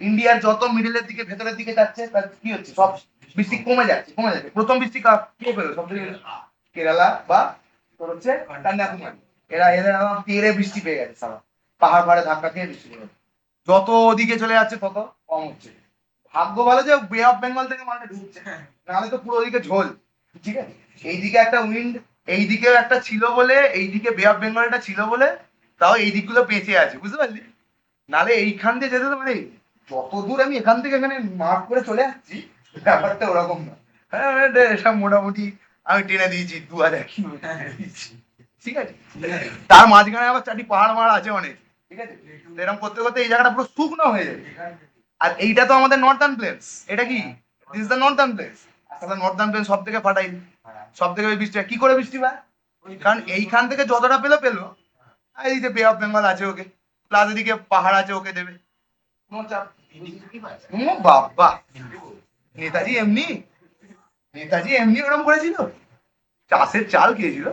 ইন্ডিয়ার যত মিডলের দিকে ভেতরের দিকে যাচ্ছে তার কি হচ্ছে, সব বৃষ্টি কমে যাচ্ছে কমে যাচ্ছে। প্রথম বৃষ্টি কে পেলো সব থেকে, কেরালা বা তোর হচ্ছে কন্যাকুমারী, এদের একদম তীরে বৃষ্টি পেয়ে গেছে, সারা পাহাড় পাহাড়ে ধাক্কা খেয়ে বৃষ্টি পেয়ে গেছে। যত ওদিকে চলে যাচ্ছে তত কম হচ্ছে। ভাগ্য ভালো যে বে অফ বেঙ্গল থেকে মালটা ঢুকছে, নাহলে তো পুরো ওদিকে ঝোল, ঠিক আছে? এইদিকে একটা উইন্ড, এইদিকেও একটা ছিল বলে, এইদিকে বে অফ বেঙ্গলটা ছিল বলে তাও এই দিকগুলো বেঁচে আছে, বুঝতে পারলি? নালে এইখান দিয়ে যেতে তো মানে যত দূর আমি এখান থেকে এখানে মার্ক করে চলে যাচ্ছি, ব্যাপারটা ওরকম না। হ্যাঁ এসব মোটামুটি আমি টেনে দিয়েছি 2000 কিলোমিটার দিয়েছি, ঠিক আছে? তার মাঝখানে আবার চারটি পাহাড় মাড় আছে অনেক, ঠিক আছে? এরকম করতে করতে এই জায়গাটা পুরো শুকনো হয়ে যাবে, আর এইটা তো আমাদের নর্দার্ন প্লেন্স, এটা কি this is the Northern planes. তাহলে নর্দার্ন প্লেন্স সব থেকে ফাটাইল, সব থেকে বৃষ্টি হয়। কি করে বৃষ্টি হয়? কারণ এইখান থেকে যতটা পেলো পেলো, আর এই যে বে অফ বেঙ্গল আছে ওকে, প্লাস এদিকে পাহাড় আছে ওকে দেবে, কোনো চাপ। ও বাবা, নেতাজি এমনি, নেতাজি এমনি ওরকম করেছিল, চাষের চাল খেয়েছিল।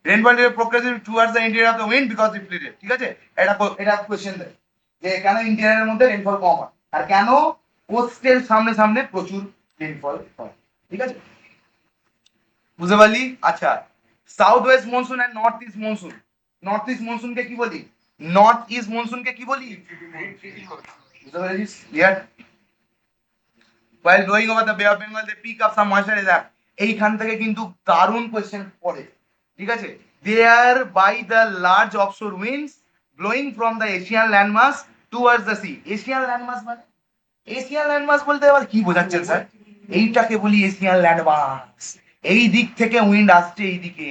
Rainfall progressive towards the interior of the wind because depleted. ঠিক আছে, এটা কোশ্চেন দেয় যে কেন ইন্টেরিয়রের মধ্যে রেনফল কম হয় আর কেন কোস্টের সামনে সামনে প্রচুর রেনফল হয়। ঠিক আছে, বুঝতে পারলি? আচ্ছা, south west monsoon and north east monsoon. North east মনসুনকে কি বলি? নর্থ ইস্ট মনসুনকে কি বলি? বুঝতে পেরেছিস? Clear? while blowing over the Bay of Bengal they pick up some moisture is এইখান থেকে কিন্তু দারুণ কোয়েশ্চেন পড়ে। ঠিক আছে, they are by the large offshore winds blowing from the Asian landmass towards the sea. Asian landmass মানে, Asian landmass বলতে আবার কি বোঝাচ্ছেন স্যার? এইটাকে বলি এশিয়ান ল্যান্ডমাস। এই দিক থেকে উইন্ড আসছে এইদিকে,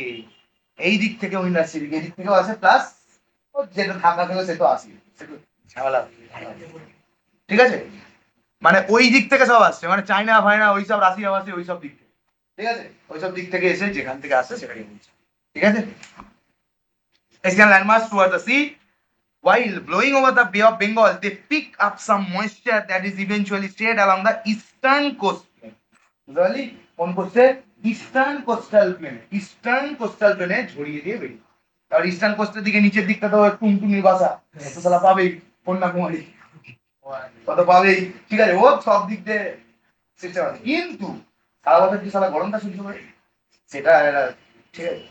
এই দিক থেকে উইন্ড আসছে এদিকে, এদিক থেকেও আসে, প্লাস যেটা ঢাকা থেকে সে তো আসে, ঝামেলা। ঠিক আছে, মানে ওই দিক থেকে সব আসছে, মানে চাইনা ফাইনা ওইসব রাশিয়া আসে ওইসব দিক থেকে। ঠিক আছে, ওইসব দিক থেকে এসে যেখান থেকে আসছে সেটাকে বলছে। ঠিক আছে, Asian landmass towards the sea, while blowing over the Bay of Bengal, they pick up some moisture that is eventually stayed along the eastern coast plain. বুঝলি কোন কোস্টে? Eastern coastal plain, eastern coastal প্লেনে ছড়িয়ে দিয়ে বেরিয়ে। আর eastern কোস্টের দিকে নিচের দিকটা তো টুনটুনি বাসা, তো সালা পাবেই কন্যাকুমারী, কত পাবেই। ঠিক আছে, ও সব দিক দিয়ে চেষ্টা করে, কিন্তু সারা বছর কি সালা গরমটা সহ্য করে সেটা ঠিক আছে,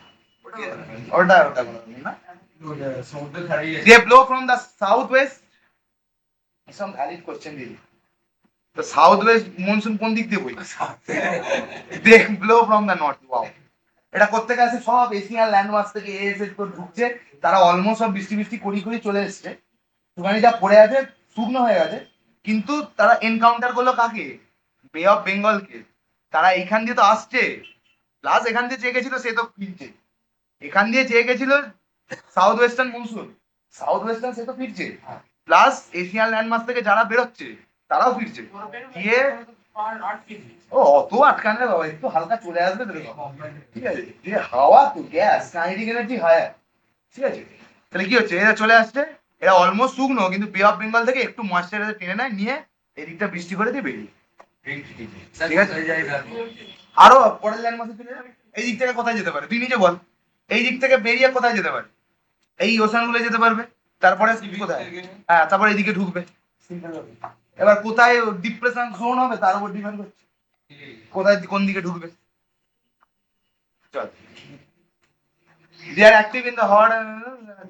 ওটা ওটা না। They blow from the southwest. Some valid question দিলি। তো সাউথ ওয়েস্ট মনসুন কোন দিক দিয়ে বই? They blow from the north. Wow. এটা করতে গেছে সব এশিয়ান ল্যান্ডমার্ক থেকে এসে তো ঢুকছে, তারা অলমোস্ট সব বৃষ্টি বৃষ্টি করি করি চলে এসছে, ওখানে যা পড়ে আছে শুকনো হয়ে গেছে, কিন্তু তারা এনকাউন্টার করলো কাকে? বে অফ বেঙ্গলকে। তারা এইখান দিয়ে তো আসছে, প্লাস এখান দিয়ে যে গেছিল সে তো ফিরছে, এখান দিয়ে যে গেছিল south western monsoon, south western সে তো ফিরছে, প্লাস এশিয়ান ল্যান্ডমার্ক থেকে যারা বেরোচ্ছে তারাও ফিরছে গিয়ে। ও অত আটকানে বাবা, একটু হালকা চলে আসবে তো, ঠিক আছে, হাওয়া তো গ্যাস কাইনেটিক এনার্জি হায়ার। ঠিক আছে, তাহলে কি হচ্ছে, এরা চলে আসছে, এরা অলমোস্ট শুকনো, কিন্তু বে অফ বেঙ্গল থেকে একটু ময়েশ্চারাইজার টেনে নেয়, নিয়ে এদিকটা বৃষ্টি করে দিয়ে বেরিয়ে। ঠিক আছে, আরো পরের ল্যান্ড মাসে চলে যাবে। এই দিক থেকে কোথায় যেতে পারে তুই নিজে বল? এই দিক থেকে বেরিয়ে কোথায় যেতে পারে? এই ওশান গুলো যেতে পারবে, তারপরে কোথায়? হ্যাঁ, তারপরে এইদিকে ঢুকবে। এবার কোথায় ডিপ্রেশন জোন হবে তার উপর ডিপেন্ড করছে কোথায় কোন দিকে ঢুকবে। চল, they are active in the hot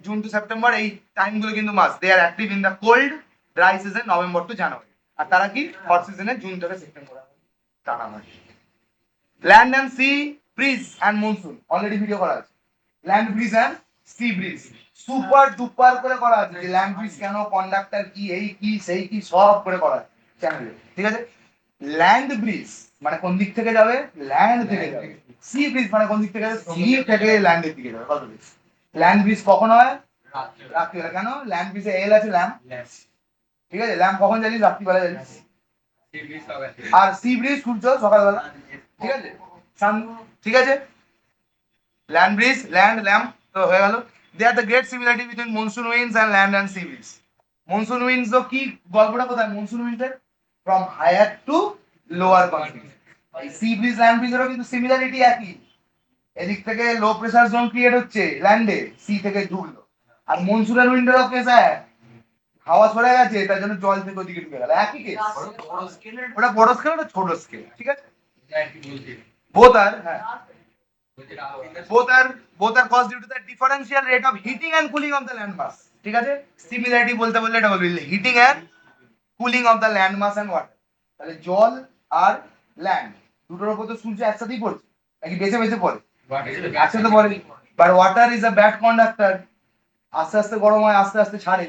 June to September, এই টাইম গুলো কিন্তু মাস। they are active in the cold dry season November to January, আর তারা কি হট সিজনে জুন থেকে সেপ্টেম্বর টানা মাস। Land and sea breeze and monsoon already video করা আছে। Land breeze and sea breeze super duper করে করা আছে, যে ল্যান্ড ব্রিজ কেন, কন্ডাক্টর কি, এই কি সেই কি, সব করে করা আছে চ্যানেলে। ঠিক আছে, ল্যান্ড ব্রিজ মানে কোন দিক থেকে যাবে? ল্যান্ড থেকে যাবে। সি ব্রিজ মানে কোন দিক থেকে যাবে? সি থেকে ল্যান্ডের দিকে যাবে। কত ব্রিজ? ল্যান্ড ব্রিজ কখন হয়? রাত্রিবেলা। কেন? ল্যান্ড ব্রিজে এল আছে, ল্যাম্প। ঠিক আছে, ল্যাম্প কখন জ্বালিস? রাত্রিবেলা জ্বালিস। আর সি ব্রিজ সূর্য সকালবেলা। ঠিক আছে, ঠিক আছে, ল্যান্ড ব্রিজ, ল্যান্ড, ল্যাম্প তো হয়ে গেল। They are the great similarity between monsoon winds and land and sea breeze. Monsoon winds তো কি গল্পটা কোথায়? মনসুন উইন্ডসের from higher to lower continent. এই সি ব্রিজ ল্যান্ড ব্রিজেরও কিন্তু সিমিলারিটি একই, এদিক থেকে লো প্রেসার জোন ক্রিয়েট হচ্ছে ল্যান্ডে, সি থেকে ঢুকলো, আর মনসুনের উইন্ডেরও কেস হাওয়া সরে গেছে তার জন্য জল থেকে ওদিকে ঢুকে গেল, একই কেস। ওটা বড় স্কেল, ওটা ছোট স্কেল। ঠিক আছে, বোথ আর হ্যাঁ both are caused due to the differential rate of heating and cooling of the land mass. ঠিক আছে, সিমিলারিটি বলতে বললে এটা বলবি heating and cooling of the land mass and water. তাহলে জল আর ল্যান্ড দুটোর উপর তো সূর্য একসাথেই পড়ছে, নাকি বেছে বেছে পড়ে? একসাথে পড়ে। But water is a bad conductor, আস্তে আস্তে গরম হয়, আস্তে আস্তে ছাড়ে,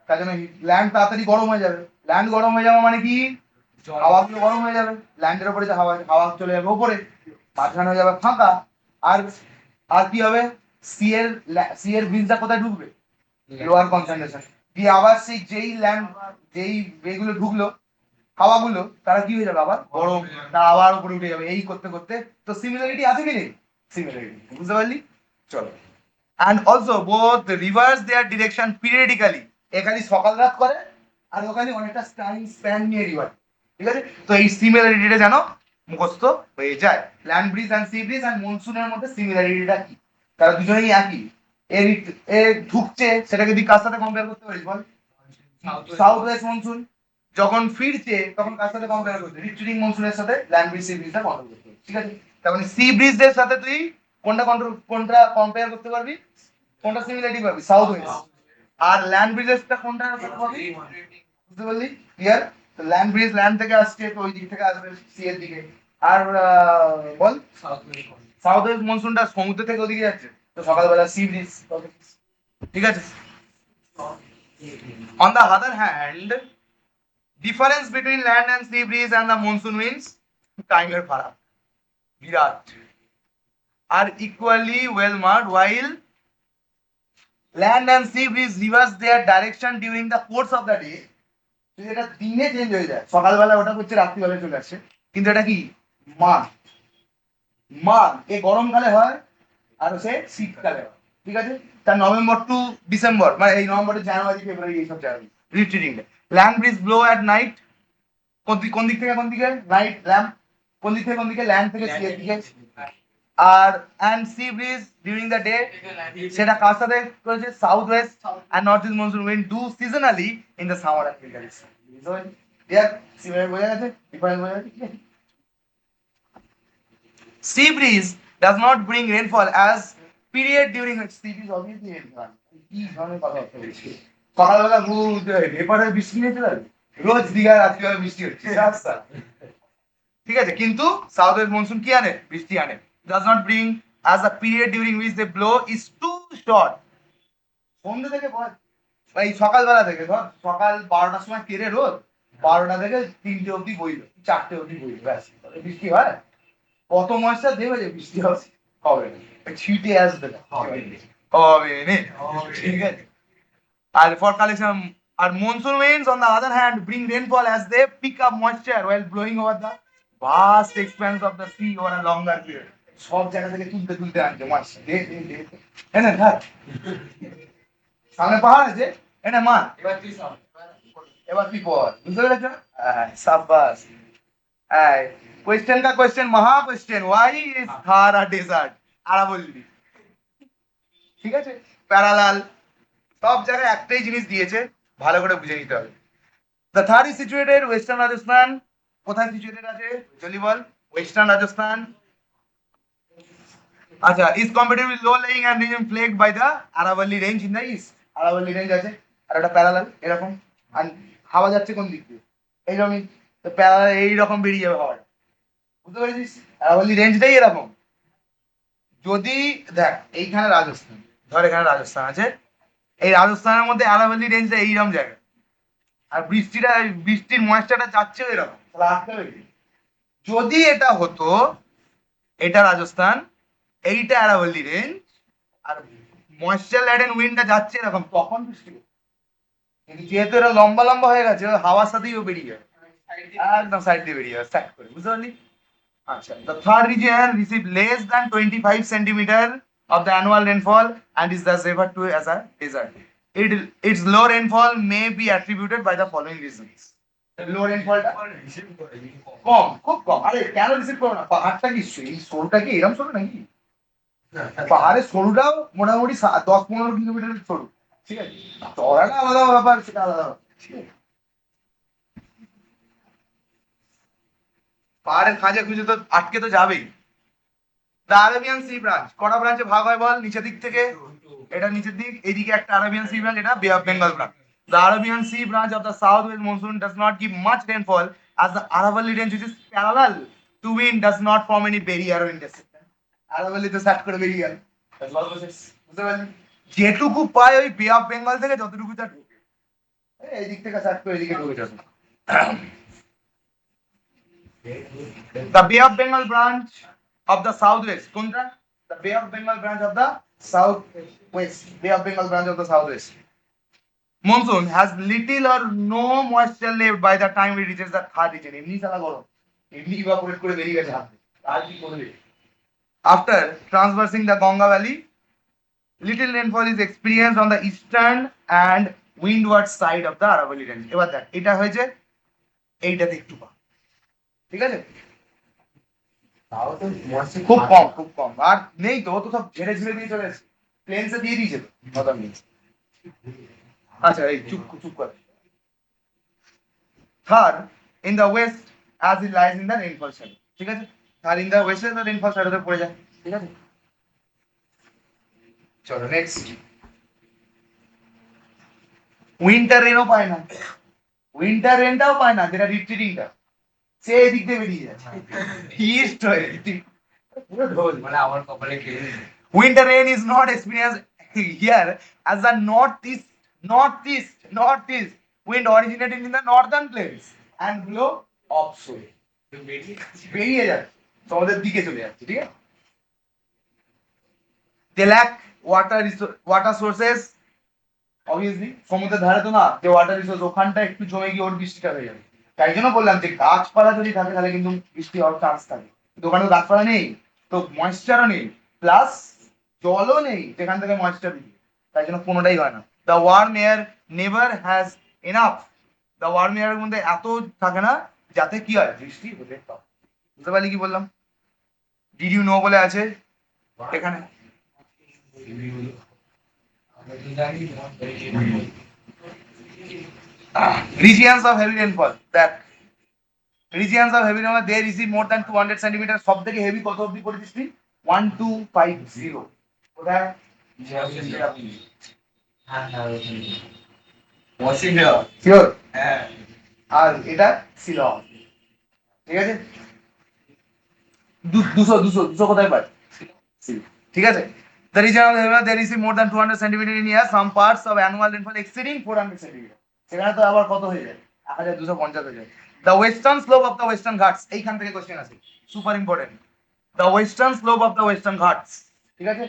তার জন্য ল্যান্ড তাড়াতাড়ি গরম হয়ে যাবে। ল্যান্ড গরম হয়ে যাওয়া মানে কি? হাওয়াগুলো গরম হয়ে যাবে, ল্যান্ডের উপরে যে হাওয়া, হাওয়া চলে যাবে উপরে, মাঝখানে হয়ে যাবে ফাঁকা। আর আর কি হবে? সি এর ব্রিজটা কোথায় ঢুকবে? Lower concentration. দিয়ে আবার সেই যেই এগুলো ঢুকলো হাওয়াগুলো, তারা কি হয়ে যাবে আবার গরম, তারা আবার উপরে উঠে যাবে, এই করতে করতে। তো সিমিলারিটি আছে কি নেই? সিমিলারিটি, বুঝতে পারলি? চলো। and also both reverse their direction periodically, এখানে সকাল রাত করে আর ওখানে অনেকটা টাইম স্প্যান নিয়ে রিভার, ঠিক আছে? তো এই সিমিলারিটিটা যেন মুখস্থ হয়ে যায়। Land breeze and sea breeze and মনসুনের মধ্যে সিমিলারিটিটা কি? তারা দুজনেই একই। এর এ ঢুকছে, সেটাকে তুই কার সাথে কম্পেয়ার করতে পারিস বল? South west monsoon. যখন ফিরছে তখন কার সাথে কম্পেয়ার করতে? রিট্রিটিং মনসুনের সাথে ল্যান্ড ব্রিজ সি ব্রিজটা কন্ট্রোল করতে হবে, ঠিক আছে? তার মানে সি ব্রিজদের সাথে তুই কোনটা কম্পেয়ার করতে পারবি? কোনটা সিমিলারিটি পাবি? South west. আর ল্যান্ড ব্রিজেসটা কোনটা পাবি? বুঝতে পারলি? ক্লিয়ার? তো ল্যান্ড ব্রিজ ল্যান্ড থেকে আসছে, তো ওই দিক থেকে আসবে সি এর দিকে। আর বল সাউথ ওয়েস্ট মনসুনটা সমুদ্র থেকে ওদিকে যাচ্ছে, তো সকালবেলা সি ব্রিজ, ঠিক আছে? On the other hand, difference between land and sea breeze and the monsoon winds, টাইমের ফারাক বিরাট, are equally well marked, while land and sea breeze reverse their direction during the course of the day. এটা দিনে change হয়ে যায়, সকালবেলা ওটা করছে, রাত্রিবেলা চলে আসছে, কিন্তু এটা কি মান্থ, এ গরমকালে হয় আর সে শীতকালে হয়, ঠিক আছে? তার নভেম্বর টু ডিসেম্বর, মানে এই নভেম্বর জানুয়ারি ফেব্রুয়ারি এইসব জায়গায় retreating. Land breeze blow at night, কোন দিক থেকে কোন দিকে? নাইট ল্যাম্প, কোন দিক থেকে কোন দিকে? ল্যান্ড থেকে সি এর দিকে। আর and sea breeze during the day, সেটা কার সাথে করেছে? South west and north east monsoon wind do seasonally in the summer and winter. Clear? Similar বোঝা গেছে? ডিফারেন্স বোঝা গেছে? Sea breeze does not bring rainfall as period during which sea breeze obviously rainfall. কি ধরনের কথা বলছি? সকালবেলা রেপারে বৃষ্টি হয়েছিল, রোজ দীঘায় রাত্রিবেলা বৃষ্টি হচ্ছে, রাস্তা, ঠিক আছে? কিন্তু সাউথ ওয়েস্ট মনসুন কি আনে? বৃষ্টি আনে। does not bring as a period during which they blow is too short. সন্ধ্যে থেকে এই সকালবেলা থেকে ধর সকাল 12টার সময় কেড়ে রোদ, 12টা থেকে 3টে অবধি বইল, 4টে অবধি বইল, ব্যাস বৃষ্টি হয়। কত ময়সা দেবে যে বৃষ্টি হবে না, ছিটে আসবে না, হবে না, ঠিক আছে? আর ফর কালেকশন, আর monsoon winds on the other hand bring rainfall as they pick up moisture while blowing over the vast expanse of the sea over a longer period. সব জায়গা থেকে তুলতে তুলতে আনছে মাছ, হ্যাঁ না থাক, সামনে পাহাড় আছে, এটা মান এবার তুই পড়, বুঝতে পেরেছ? সাব্বাস। কোয়েশ্চেন কা কোয়েশ্চেন, মহা question, why is Thar a desert? আরাবল্লী, ঠিক আছে? প্যারালাল, সব জায়গায় একটাই জিনিস দিয়েছে, ভালো করে বুঝে নিতে হবে। The Thar is situated western Rajasthan. কোথায় সিচুয়েটেড আছে জলদি বল? ওয়েস্টার্ন রাজস্থান। আচ্ছা, is comparative with low laying and reason flagged by the আরাবল্লী range in the east. আরাবল্লী range আছে, আর একটা প্যারালাল এরকম, আর হাওয়া যাচ্ছে কোন দিক দিয়ে? এইরকমই, তো প্যারালাল এইরকম বেরিয়ে যাবে হাওয়াটা, বুঝতে পেরেছিস? আরাবল্লী রেঞ্জটাই এরকম। যদি দেখ এইখানে রাজস্থান, ধর এখানে রাজস্থান আছে, এই রাজস্থানের মধ্যে আরাবল্লী রেঞ্জটা এইরকম জায়গা, আর বৃষ্টির ময়েশ্চারটা যাচ্ছে এরকম, তাহলে আটকে যাবে কি? যদি এটা হতো, এটা রাজস্থান, এইটা আরাবল্লী রেঞ্জ, আর ময়েশ্চার ল্যাডেন উইন্ডটা যাচ্ছে এরকম, তখন বৃষ্টি হতো। কিন্তু যেহেতু এটা লম্বা লম্বা হয়ে গেছে, হাওয়ার সাথেই ও বেরিয়ে যাবে, একদম সাইড দিয়ে বেরিয়ে যাবে, স্ট্যাক করে, বুঝতে পারলি? আচ্ছা, the third region received less than 25 centimeter of the annual rainfall and is thus referred to as a desert. Its low rainfall may be attributed by the following reasons. লো রেনফলটা কম, খুব কম। আরে কেন রিসিভ করো না? পাহাড়টা কি এই সরুটা কি এরকম সরু নাকি? পাহাড়ের সরুটাও মোটামুটি 10-15 কিলোমিটার সরু, ঠিক আছে? চড়াটা আলাদা ব্যাপার, সেটা আলাদা ব্যাপার, ঠিক আছে? পাহাড়ের খাঁজা খুঁজে তো আটকে তো যাবেই। দ্য আরাবিয়ান সি ব্রাঞ্চ কটা ব্রাঞ্চে ভাগ হয় বল? নিচের দিক থেকে, এটা নিচের দিক, এইদিকে একটা আরাবিয়ান সি ব্রাঞ্চ, এটা বে of Bengal branch. The Arabian Sea branch of the southwest monsoon does not give much rainfall as the Aravalli range, which is parallel to wind, does not form any barrier or intersection. Aravalli তো সাট করে বেরিয়ে গেল, বুঝতে পারলি? যেটুকু পায় ওই বে অফ বেঙ্গল থেকে যতটুকু তা ঢুকে, এই দিক থেকে সাট করে এদিকে ঢুকে যাবে। The Bay of Bengal branch of the southwest, কোনটা? The Bay of Bengal branch of the southwest, Bay of Bengal branch of the southwest monsoon has little or no moisture left by the time it reaches the third region. এমনি সালা গরম, এমনি evaporate করে বেরিয়ে গেছে হাতে, আর কি করবে। After transversing the Ganga valley, little rainfall is experienced on the eastern and windward side of the Aravalli Range. এবার দেখ এটা হয়েছে এইটাতে একটু কম, ঠিক আছে, তাও তো মস্ত খুব কম খুব কম। আর নেই তো, ও তো সব ঝেড়ে ঝুড়ে দিয়ে চলে এসেছে, প্লেনসে দিয়ে দিয়েছে তো, কথা নেই। আচ্ছা এই চুপ চুপ কর। Third in the west as it lies in the rainfall shadow, ঠিক আছে, third in the west the rainfall শ্যাডোতে পড়ে যায়, ঠিক আছে। চলো নেক্সট। উইন্টার রেনও পায় না, উইন্টার রেনটাও পায় না, যেটা রিট্রিটিংটা সে এদিক দিয়ে বেরিয়ে যাচ্ছে ইস্ট হয়ে, পুরো ঢোল। মানে আমার কপালে কে Winter rain is not experienced here as the northeast wind originating in the northern plains and blow offshore. বেরিয়ে যাচ্ছে তোমাদের দিকে চলে যাচ্ছে, ঠিক আছে। They lack water sources obviously, সমুদ্রের ধারে তো না, যে ওয়াটার রিসোর্স ওখানটা একটু জমে গিয়ে ওর বৃষ্টিটা হয়ে যাবে। তাই জন্য বললাম যে গাছপালা যদি থাকে তাহলে কিন্তু বৃষ্টি হওয়ার চান্স থাকে, কিন্তু ওখানে তো গাছপালা নেই, তো ময়েশ্চারও নেই, প্লাস জলও নেই যেখান থেকে ময়েশ্চার দিবে, তাই জন্য কোনোটাই হয় না। The warm air never has enough, the warm এয়ারের মধ্যে এত থাকে না যাতে কি হয় বৃষ্টি হতে পারে। বুঝতে পারলি কি বললাম? ডিড ইউ নো বলে আছে এখানে। Regions of heavy rainfall, that regions of heavy rainfall they receive more than 200 centimeters, সব থেকে হেভি কত অবধি পড়েছিস তুই? 1250 কোথায়? শিওর? হ্যাঁ আর এটা শিলং, ঠিক আছে। 200 কোথায় পাই? ঠিক আছে। The region of heavy rainfall they receive more than 200 centimeters in year, some parts of annual rainfall exceeding 400 centimeters, সেখানে তো আবার কত হয়ে যায়? 1250 হয়ে যায়। The western slope of the western ghats, এইখান থেকে কোশ্চেন আছে, super important. The western slope of the western ghats, ঠিক আছে।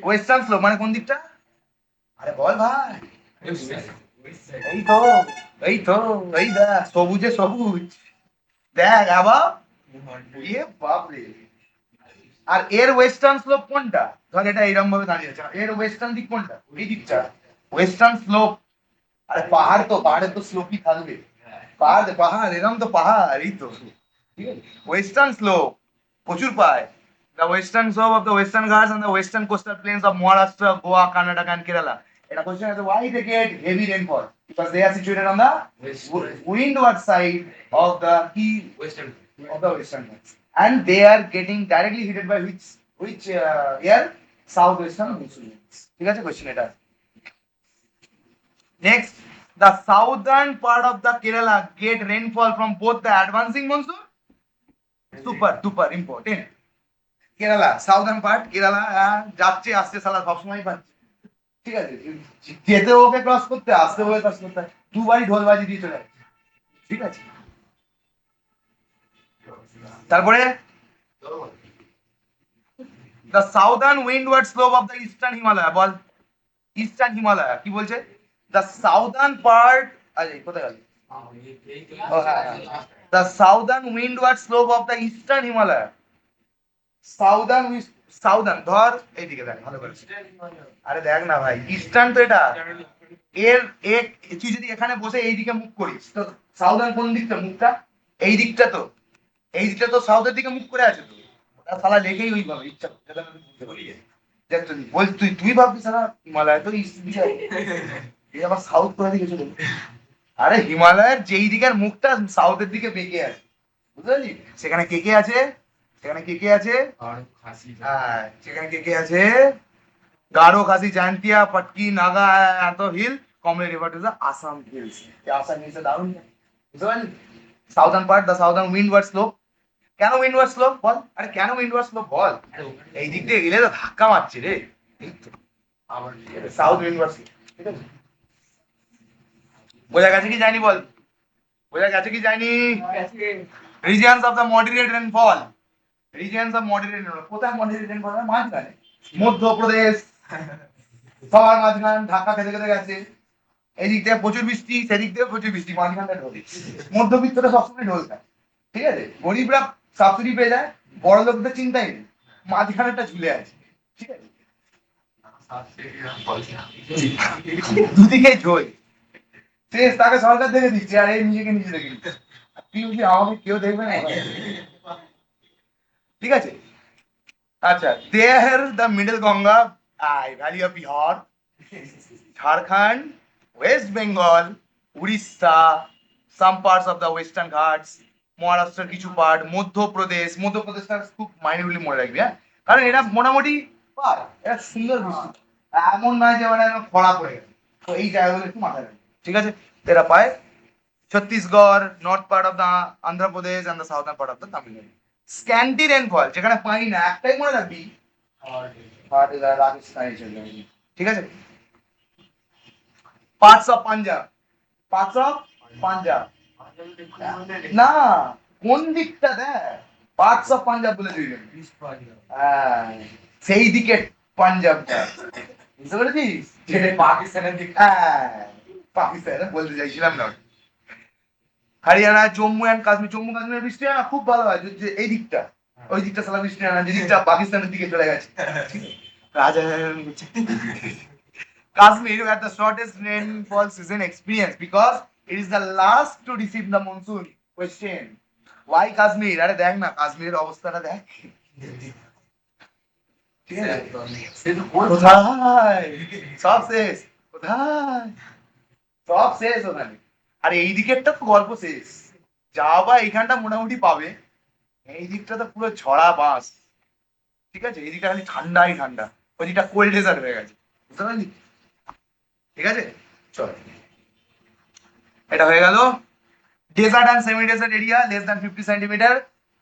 ওয়েস্টার্ন স্লোপ মানে কোন দিকটা? আরে বল ভাই। এই তো এই তো এই দেখ সবুজে সবুজ, দেখ আবার এ বাপ রে। আর এর ওয়েস্টার্ন স্লোপ কোনটা? ধর এটা এরকম ভাবে দাঁড়িয়ে আছে, এর ওয়েস্টার্ন দিক কোনটা? এই দিকটা ওয়েস্টার্ন স্লোপ। আরে পাহাড় তো, পাহাড়ের তো স্লোপই থাকবে, পাহাড় পাহাড় এরকম তো পাহাড়, এই তো, ঠিক আছে। ওয়েস্টার্ন স্লোপ প্রচুর পায়। The western slope of the western Ghats and the western coastal plains of Maharashtra, Goa, Karnataka and Kerala. এটা কোশ্চেন আছে, why they get heavy rainfall? Because they are situated on the windward side of the key western of the western Ghats, and they are getting directly hit by which air? Southwestern monsoon winds, ঠিক আছে question এটা। Next, the southern part of the Kerala get rainfall from both the advancing monsoon, super important, Kerala southern part, Kerala যাচ্ছে আসছে সালা সবসময় পাচ্ছে, ঠিক আছে। যেতে ওকে ক্রস করতে, আসতে ওকে ক্রস করতে, দুবারই ঢোলবাজি দিয়ে চলে যাচ্ছে, ঠিক আছে। তারপরে the southern windward slope of the eastern Himalaya, ball eastern Himalaya কি বলছে? দ্য সাউদার্ন পার্ট, আরে কোথায় গেল? ও হ্যাঁ, the southern windward slope of the eastern Himalaya, southern southern ধর এইদিকে দেখ ভালো করে, আরে দেখ না ভাই, ইস্টার্ন তো এটা, এর এক তুই যদি এখানে বসে এইদিকে মুখ করিস তো সাউদার্ন কোন দিকটা? মুখটা এই দিকটা তো, এই দিকটা তো সাউথের দিকে মুখ করে আছে তো, ওটা শালা লেখেই ওইভাবে ইচ্ছা করছে, যেটা আমি বুঝতে পারি। দেখ তুই বল, তুই ভাববি শালা হিমালয় তো ইস্ট দিকে, এই আবার সাউথ কোথা দিকে চলে গেল? আরে হিমালয়ের যেই দিকের মুখটা সাউথের দিকে বেঁকে আছে, বুঝতে পারলি? সেখানে কে কে আছে? সেখানে কে কে আছে? হ্যাঁ, সেখানে কে কে আছে? গারো, খাসি, জয়ন্তিয়া, পটকি, নাগা, এত hill commonly referred to the Assam hills. Assam hills দারুণ, বুঝতে পারলি? Southern part, the southern windward slope. কেন উইন্ডওয়ার্ড স্লোপ বল? আরে কেন উইন্ডওয়ার্ড স্লোপ বল? এই দিক দিয়ে গেলে তো ধাক্কা মারছে রে, সাউথ উইন্ডওয়ার্ড স্লোপ, ঠিক আছে। বোঝা গেছে কি যায়নি বল? বোঝা গেছে কি যায়নি? Regions of the moderate rainfall, regions of moderate rainfall, কোথায় মডারেট রেনফল? মাঝখানে, মধ্যপ্রদেশ সবার মাঝখান, ধাক্কা খেতে খেতে গেছে, এই দিক থেকে প্রচুর বৃষ্টি, সেদিক থেকে প্রচুর বৃষ্টি, মাঝখানটা ঢোল। মধ্যবিত্তরা সবসময় ঢোল খায়, ঠিক আছে? গরিবরা সাবসিডি পেয়ে যায়, বড় লোকদের চিন্তাই নেই, মাঝখানেটা ঝুলে আছে, ঠিক আছে? দুদিকে ঝোল, শেষ তাকে সরকার দেখে দিচ্ছে আর এই নিজেকে নিজে দেখে দিচ্ছে। তুই বলছি আমাকে কেউ দেখবে না, ঠিক আছে? আচ্ছা, there the middle Ganga, valley of Bihar, Jharkhand, West Bengal, Orissa, some parts of the Western Ghats, মহারাষ্ট্রের কিছু পার্ট, মধ্যপ্রদেশটা খুব মাইন্ডফুলি মনে রাখবি, হ্যাঁ? কারণ এটা মোটামুটি পার, এটা সুন্দর বৃষ্টি, এমন নয় যে মানে একদম খরা পড়ে গেছে। তো এই জায়গাগুলো একটু মাথায় রাখবি, ঠিক আছে? এরা পায় Chhattisgarh, north part of the Andhra Pradesh and the southern part of the Tamil Nadu. Scanty rainfall, যেখানে পানি না, একটাই মনে রাখবি, রাজস্থান, ঠিক আছে? Parts of Punjab, parts of Punjab, না কোন দিকটা দেখ, পার্টস অফ পাঞ্জাব বলে দিবেন, সেই দিকে পাঞ্জাবটা, বুঝতে পেরেছিস? যেটা পাকিস্তানের দিক। হ্যাঁ, পাকিস্তান বলতে চাইছিলাম না। হরিয়ানা, জম্মু অ্যান্ড কাশ্মীর, জম্মু কাশ্মীরের বৃষ্টি হয় না খুব ভালো হয়, যে এই দিকটা, ওই দিকটা সালা বৃষ্টি হয় না, যে দিকটা পাকিস্তানের দিকে চলে গেছে। রাজা Kashmir had the shortest rainfall season experience because it is the last to receive the monsoon. Question: Why Kashmir? আরে দেখ না কাশ্মীরের অবস্থাটা দেখ, ঠিক আছে? কোথায় সব শেষ, কোথায় সব শেষ ওখানে। আর এই দিকেরটা তো গল্প শেষ, যা বা এইখানটা মোটামুটি পাবে, এই দিকটা তো পুরো ঝরা বাস, ঠিক আছে? এই দিকটা খালি ঠান্ডাই ঠান্ডা, ওই দিকটা কোল্ড ডেজার্ট হয়ে গেছে, বুঝতে পারলি? ঠিক আছে, চল, এটা হয়ে গেল desert and semi desert area less than 50 centimetre.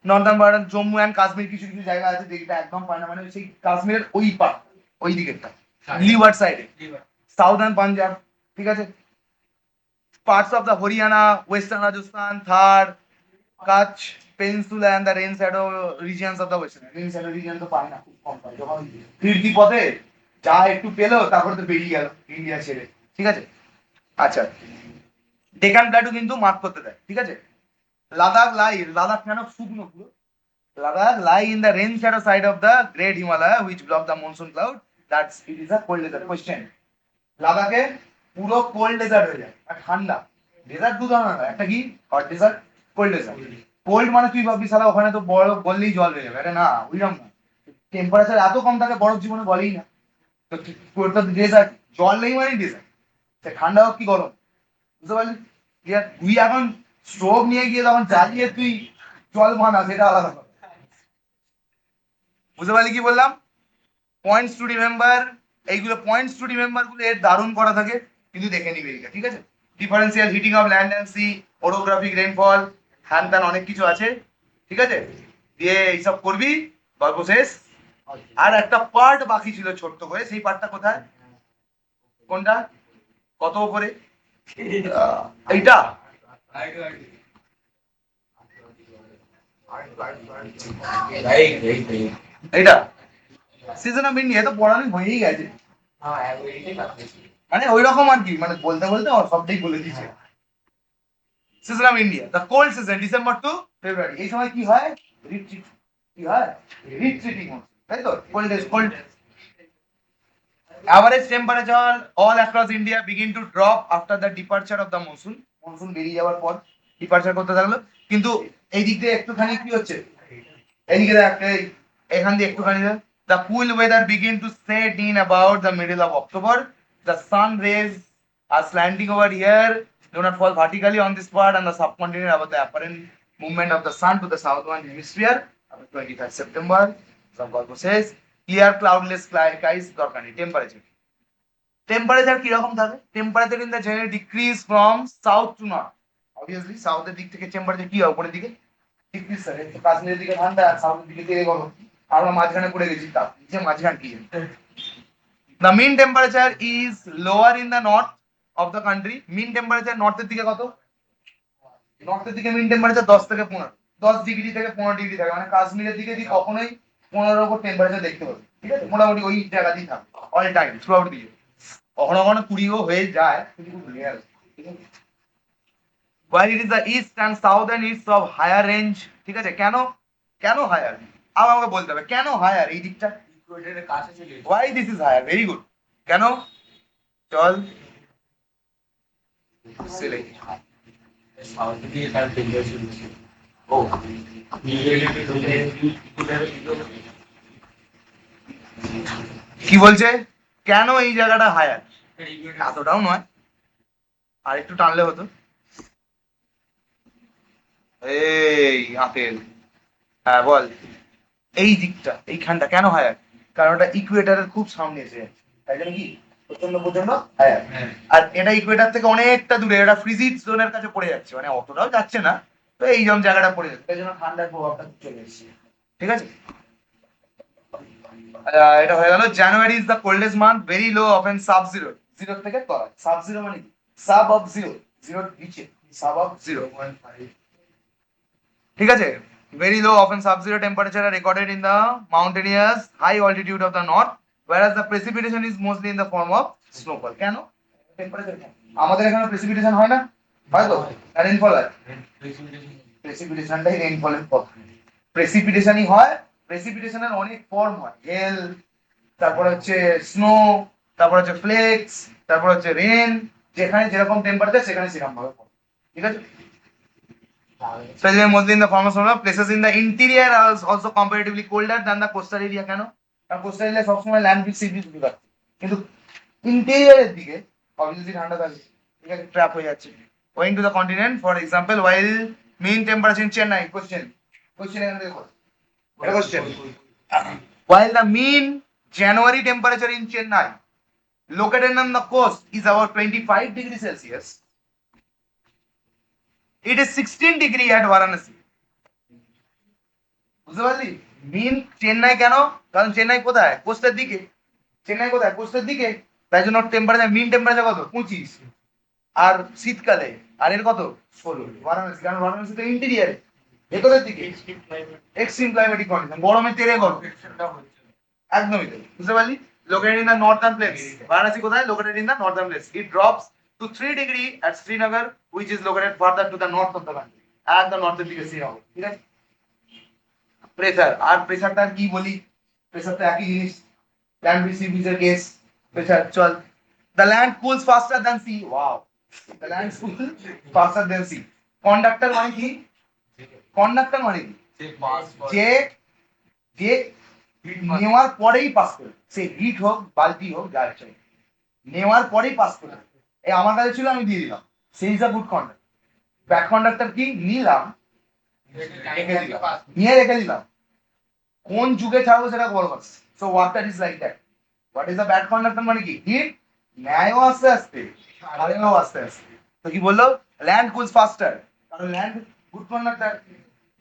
Northern part Jammu and Kashmir, কিছু কিছু জায়গা আছে যেটা একদম পায় না, মানে সেই কাশ্মীরের ওই পার্ট, ওই দিকেরটা লিভার সাইডে। সাউদার্ন পাঞ্জাব, ঠিক আছে? Parts of the Haryana, western Rajasthan, Thar, Kutch peninsula and the rain shadow regions of the western. Rain shadow region তো পায় না, খুব কম পায়, যখন ফিরতি পথে যা একটু পেলো তারপরে তো বেরিয়ে গেল ইন্ডিয়া ছেড়ে, ঠিক আছে? আচ্ছা, ডেকান প্ল্যাটু কিন্তু মার্ক করতে দেয়, ঠিক আছে? লাদাখ কেন শুকনো পুরো, Ladakh lie in the rain shadow side of the great Himalaya which block the monsoon cloud, that's it is a cold desert. Question: লাদাখে পুরো কোল্ড ডেজার্ট হয়ে যায়, আর ঠান্ডা ডেজার্ট দু ধরনের হয়, একটা কি hot desert, cold desert. Cold মানে তুই ভাববি সালা ওখানে তো বরফ গললেই জল হয়ে যাবে, আরে না, ওইরকম না, টেম্পারেচার এত কম থাকে বরফ জীবনে গলেই না। তো তোর তো ডেজার্ট, জল নেই মানে ডেজার্ট, সে ঠান্ডা হোক কি গরম, বুঝতে পারলি? তুই এখন স্টোভ নিয়ে গিয়ে তখন জ্বালিয়ে তুই জল বানা, সেটা আলাদা কথা, বুঝতে পারলি কি বললাম? পয়েন্টস টু রিমেম্বার, এইগুলো পয়েন্টস টু রিমেম্বার গুলো এর দারুণ করা থাকে, কিন্তু দেখে নিবি এটা, ঠিক আছে? Differential heating of land and sea, orographic rainfall, হ্যান ত্যান অনেক কিছু আছে, ঠিক আছে? দিয়ে এইসব করবি, গল্প শেষ। আর একটা পার্ট বাকি ছিল ছোট্ট করে, সেই পার্টটা কোথায়, কোনটা, কত উপরে, এইটা, এইটা সিজন অফ ইন্ডিয়া তো পড়ানো হয়েই গেছে, মানে ওই রকম আর কি, মানে বলতে বলতে সবটাই বলে দিচ্ছে। Season of India, the cold season, December two ফেব্রুয়ারি। এই সময় কি হয়, রিট্রিট, কি হয়, রিট্রিটিং, তাই তো, cold. Average temperature all across India begin to drop after the departure of the monsoon. Monsoon বেরিয়ে যাওয়ার পর ডিপারচার করতে থাকলো, কিন্তু এই দিক দিয়ে একটুখানি কি হচ্ছে, এইদিকে দেখ, এখান দিয়ে একটুখানি দেখ, the cool weather begin to set in about the middle of October. The sun rays are slanting over here, do not fall vertically on this part and the subcontinent about the apparent movement of the sun to the southern hemisphere. 23rd September, some গল্প শেষ। Clear cloudless skies দরকার নেই। Temperature কিরকম থাকে, temperature in the general decrease from south two north. Obviously সাউথের দিক থেকে temperature কি হয়, উপরের দিকে ডিক্রিজ থাকে, তো কাশ্মীরের দিকে ঠান্ডা আর সাউথের দিকে থেকে গরম, আমরা মাঝখানে পড়ে গেছি, তাপ নিচে মাঝখান কি। The mean temperature is lower in the north of the country. Mean temperature নর্থের দিকে কত, নর্থের দিকে মিন টেম্পারেচার 10 থেকে 15, 10 ডিগ্রি থেকে 15 ডিগ্রি থাকে, মানে কাশ্মীরের দিকে তুই কখনোই 15 উপর টেম্পারেচার দেখতে পাবি, ঠিক আছে? মোটামুটি ওই জায়গাতেই থাকবে all time throughout the year. কখনো কখনো 20ও হয়ে যায়, কিন্তু খুব রেয়ার। ঠিক আছে, while it is the east and southern east of higher range, ঠিক আছে, কেন কেন হায়ার, আবার আমাকে বলতে হবে কেন হায়ার এই দিকটা, ইকুয়েটরের কাছে চলে এসেছে। why this is higher, very good, কেন, চল select. সাউথ দিয়ে তার টেম্পারেচার বেশি। ও কি বলছে, কেন এই জায়গাটা হায়ার, এতটাও নয়, আর একটু টানলে হতো, এই আপেল, হ্যাঁ বল, এই দিকটা এইখানটা কেন হায়ার, কারণ ওটা ইকুয়েটারের খুব সামনে এসে যাচ্ছে, তাই জন্য কি প্রচন্ড প্রচন্ড হায়ার। হ্যাঁ। আর এটা ইকুয়েটার থেকে অনেকটা দূরে, এটা ফ্রিজিড জোনের কাছে পড়ে যাচ্ছে, মানে অতটাও যাচ্ছে না, তো এই যেমন জায়গাটা পড়ে যাচ্ছে, তাই জন্য ঠান্ডার প্রভাবটা চলে এসেছে। ঠিক আছে, এটা হয়ে গেল। January is the coldest month, very low, often sub zero, zero থেকে তলা, সাব জিরো মানে কি, সাব অফ জিরো, জিরোর নিচে, সাব অফ জিরো, ঠিক আছে, very low often sub-zero temperature are recorded in the mountainous high altitude of the north, whereas the precipitation is mostly in the form of snowfall. কেন temperature, আমাদের এখানে precipitation হয় না, হয় তো, আর রেইনফল হয়, প্রেসিপিটেশনটাই রেইনফলের পথ, প্রেসিপিটেশনই হয়, প্রেসিপিটেশনের অনেক ফর্ম হয়, হেল, তারপরে হচ্ছে স্নো, তারপর হচ্ছে ফ্লেক্স, তারপর হচ্ছে রেন, যেখানে যেরকম টেম্পারেচার সেখানে সেরকম ভাবে পড়ে, ঠিক আছে। Especially mostly in the form of snow, places in the interior are also comparatively colder than the coastal area. কেন, কারণ কোস্টাল এরিয়া সবসময় ল্যান্ড ব্রিজ সি ব্রিজ দুটো থাকে, কিন্তু ইন্টেরিয়রের দিকে অবভিয়াসলি ঠান্ডা থাকে, ঠিক আছে, ট্র্যাপ হয়ে যাচ্ছে। Going to the continent, for example, while mean temperature in Chennai, question এখান থেকে বল, এটা question, while the mean January temperature in Chennai located on the coast is about 25 degrees Celsius, it is 16 degree at Varanasi. বুঝতে পারলি, মিন চেন্নাই কেন, কারণ চেন্নাই কোথায় কোস্টের দিকে, চেন্নাই কোথায় কোস্টের দিকে, তাই জন্য টেম্পারেচার মিন টেম্পারেচার কত 25, আর শীতকালে আর এর কত 16, বারাণসী, কারণ বারাণসী তো ইন্টেরিয়ারে, ভেতরের দিকে, এক্সট্রিম ক্লাইমেটিক কন্ডিশন, গরমে তেরে গরম, একদমই তাই, বুঝতে পারলি। Located in the northern place, Varanasi কোথায়, located in the northern place, it drops to 3 degree at Srinagar, which is located further to the north of the country, একদম নর্থের দিকে শ্রীনগর, ঠিক আছে। প্রেসার, আর প্রেসারটা কি বলি, প্রেসার তো একই জিনিস, ল্যান্ড ব্রিজ সি ব্রিজের কেস, প্রেসার চল, the land cools faster than sea, wow, the land cools faster than sea, conductor মানে কি, কন্ডাক্টর মানে কি, যে যে নেওয়ার পরেই পাস করে, সে হিট হোক বালতি হোক যার চাই, নেওয়ার পরেই পাস করে, এই আমার কাছে ছিল আমি দিয়ে দিলাম, সেই is a good conductor. Bad conductor কি, নিলাম নিয়ে রেখে দিলাম, কোন যুগে ছাড়বো সেটা বড় কথা। So water is like that, what is the bad conductor মানে কি, হিট ন্যায়ও আস্তে আস্তে, ছাড়েও আস্তে আস্তে, তো কি বললো, ল্যান্ড কুলস ফাস্টার, কারণ ল্যান্ড গুড কন্ডাক্টর,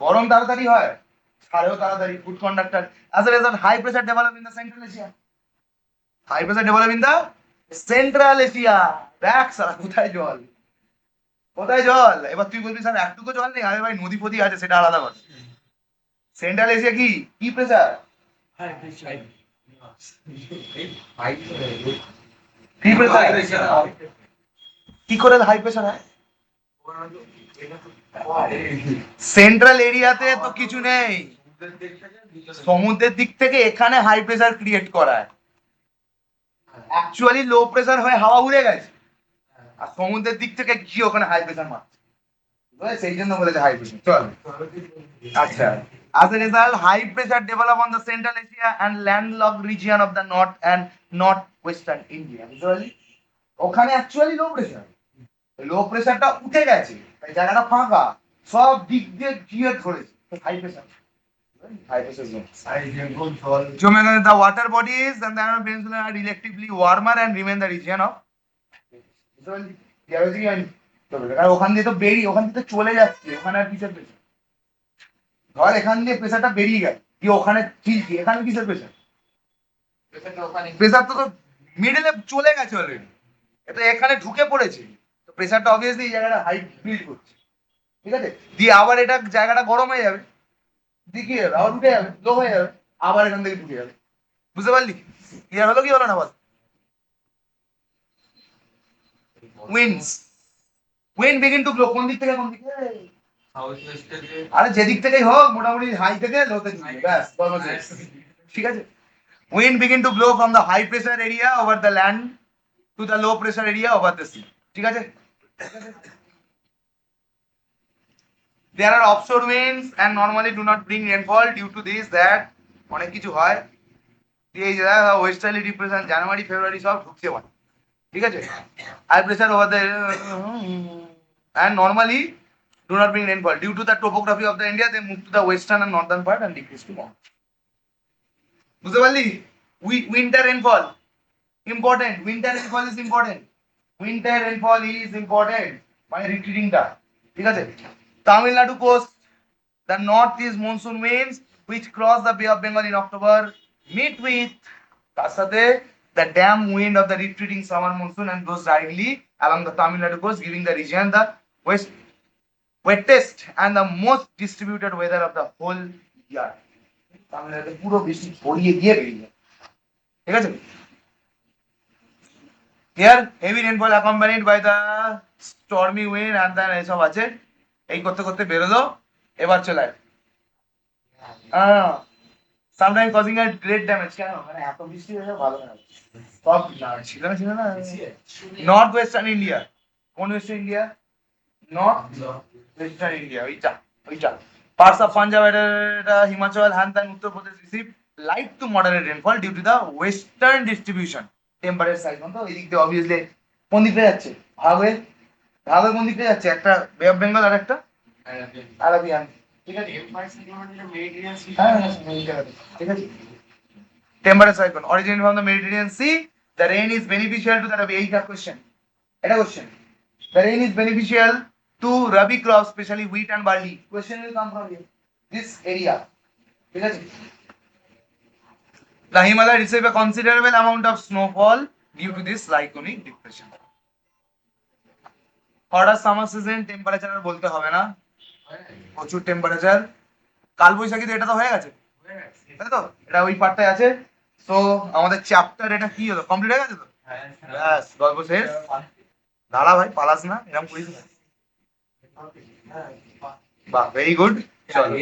গরম তাড়াতাড়ি হয়, ছাড়েও তাড়াতাড়ি, good conductor. As a result high pressure develop in the central Asia, high pressure develop in the central Asia, দেখ সারা কোথায় জল, কোথায় জল, এবার তুই বলবি স্যার একটুকু জল নেই, আরে ভাই নদী ফদি আছে সেটা আলাদা কথা, সেন্ট্রাল এশিয়া কি কি প্রেসার, কি প্রেসার, কি করে হাই প্রেসার হয়, সেন্ট্রাল এরিয়াতে তো কিছু নেই, সমুদ্রের দিক থেকে এখানে হাই প্রেসার ক্রিয়েট করায়, অ্যাকচুয়ালি লো প্রেসার হয়ে হাওয়া উড়ে গেছে, আর সমুদ্রের দিক থেকে গিয়ে ওখানে হাই প্রেসার মারছে, সেই জন্য বলেছে হাই প্রেসার। চল আচ্ছা, as a result high pressure develop on the central Asia and landlocked region of the north and northwestern India, বুঝলি, ওখানে অ্যাকচুয়ালি লো প্রেসার, লো প্রেসারটা উঠে গেছে, তাই জায়গাটা ফাঁকা, সব দিক দিয়ে গিয়ে ধরেছে, হাই প্রেসার, হাই প্রেসার জমে গেছে। The water bodies and the Andaman Peninsula are relatively warmer and remain the region of, ওখান দিয়ে তো বেরিয়ে, ওখান থেকে চলে যাচ্ছে, ওখানে আর কিসের প্রেসার, ধর এখান দিয়ে প্রেসারটা বেরিয়ে গেল, দিয়ে ওখানে ঠিকই, এখানে কিসের প্রেসার, প্রেসার তো মিডলে চলে গেছে অলরেডি, এটা এখানে ঢুকে পড়েছে, তো প্রেসারটা অবভিয়াসলি এই জায়গাটা হাই বিল্ড করছে, ঠিক আছে, দিয়ে আবার এটা জায়গাটা গরম হয়ে যাবে, দিয়ে কি হবে, আবার উঠে যাবে, লো হয়ে যাবে, আবার এখান থেকে ঢুকে যাবে, বুঝতে পারলি, ক্লিয়ার হলো কি হলো না বল। Winds wind begin to blow কোন দিক থেকে কোন দিকে সাউথ ওয়েস্ট থেকে আরে যেদিক থেকেই হোক মোটামুটি হাই থেকে লোতে দিকে ব্যাস গল্প শেষ। ঠিক আছে wind begin to blow from the high pressure area over the land to the low pressure area over the sea ঠিক আছে there are offshore winds and normally do not bring rainfall due to this that অনেক কিছু হয় এই যে westerly depression জানুয়ারি ফেব্রুয়ারি সব ঢুকছে মানে ঠিক আছে high pressure over the and normally do not bring rainfall due to the topography of the India they move to the western and northern part and decrease to north বুঝতে পারলি winter rainfall important winter rainfall is important winter rainfall is important মানে retreating টা ঠিক আছে Tamil Nadu coast the northeast monsoon winds which cross the Bay of Bengal in October meet with তার সাথে the dam wind of the retreating summer monsoon and goes directly along the Tamil Nadu coast giving the region the wettest and the most distributed weather of the whole year Tamil Nadu পুরো বৃষ্টি ছড়িয়ে দিয়ে বেরিয়ে যায় ঠিক আছে here heavy rainfall accompanied by the stormy wind and then এসব আছে এই করতে করতে বেরোলো এবার চলে sometimes causing a great damage কেন মানে এত বৃষ্টি হলে ভালো না সব ছিল না নর্থ ওয়েস্টার্ন ইন্ডিয়া কোন western India north western India ওইটা parts of Punjab এটা হিমাচল হানতান Uttar Pradesh receive light to moderate rainfall due to the western distribution temperature cyclone তো এই দিক দিয়ে অবভিয়াসলি কোন দিকে যাচ্ছে ভাবে কোন দিকে যাচ্ছে একটা বে অফ বেঙ্গল আর একটা আরাবিয়ান ঠিক আছে ঠিক আছে temperature cyclone originate from the Mediterranean sea the rain is beneficial to the rabi এইটা কোশ্চেন এটা question the rain is beneficial to rabi crops especially wheat and barley question will come from here this area ঠিক আছে the Himalaya receive a considerable amount of snowfall due to this cyclonic depression hotter summer season temperature আর বলতে হবে না প্রচুর temperature কাল বৈশাখী তো এটা তো হয়ে গেছে তাই তো এটা ওই পার্টটাই আছে সো আমাদের চ্যাপ্টার এটা কি হলো কমপ্লিট হয়ে গেছে তো ব্যাস গল্প শেষ দাঁড়া ভাই পালাস না এরকম করিস না বাহ ভেরি গুড চলো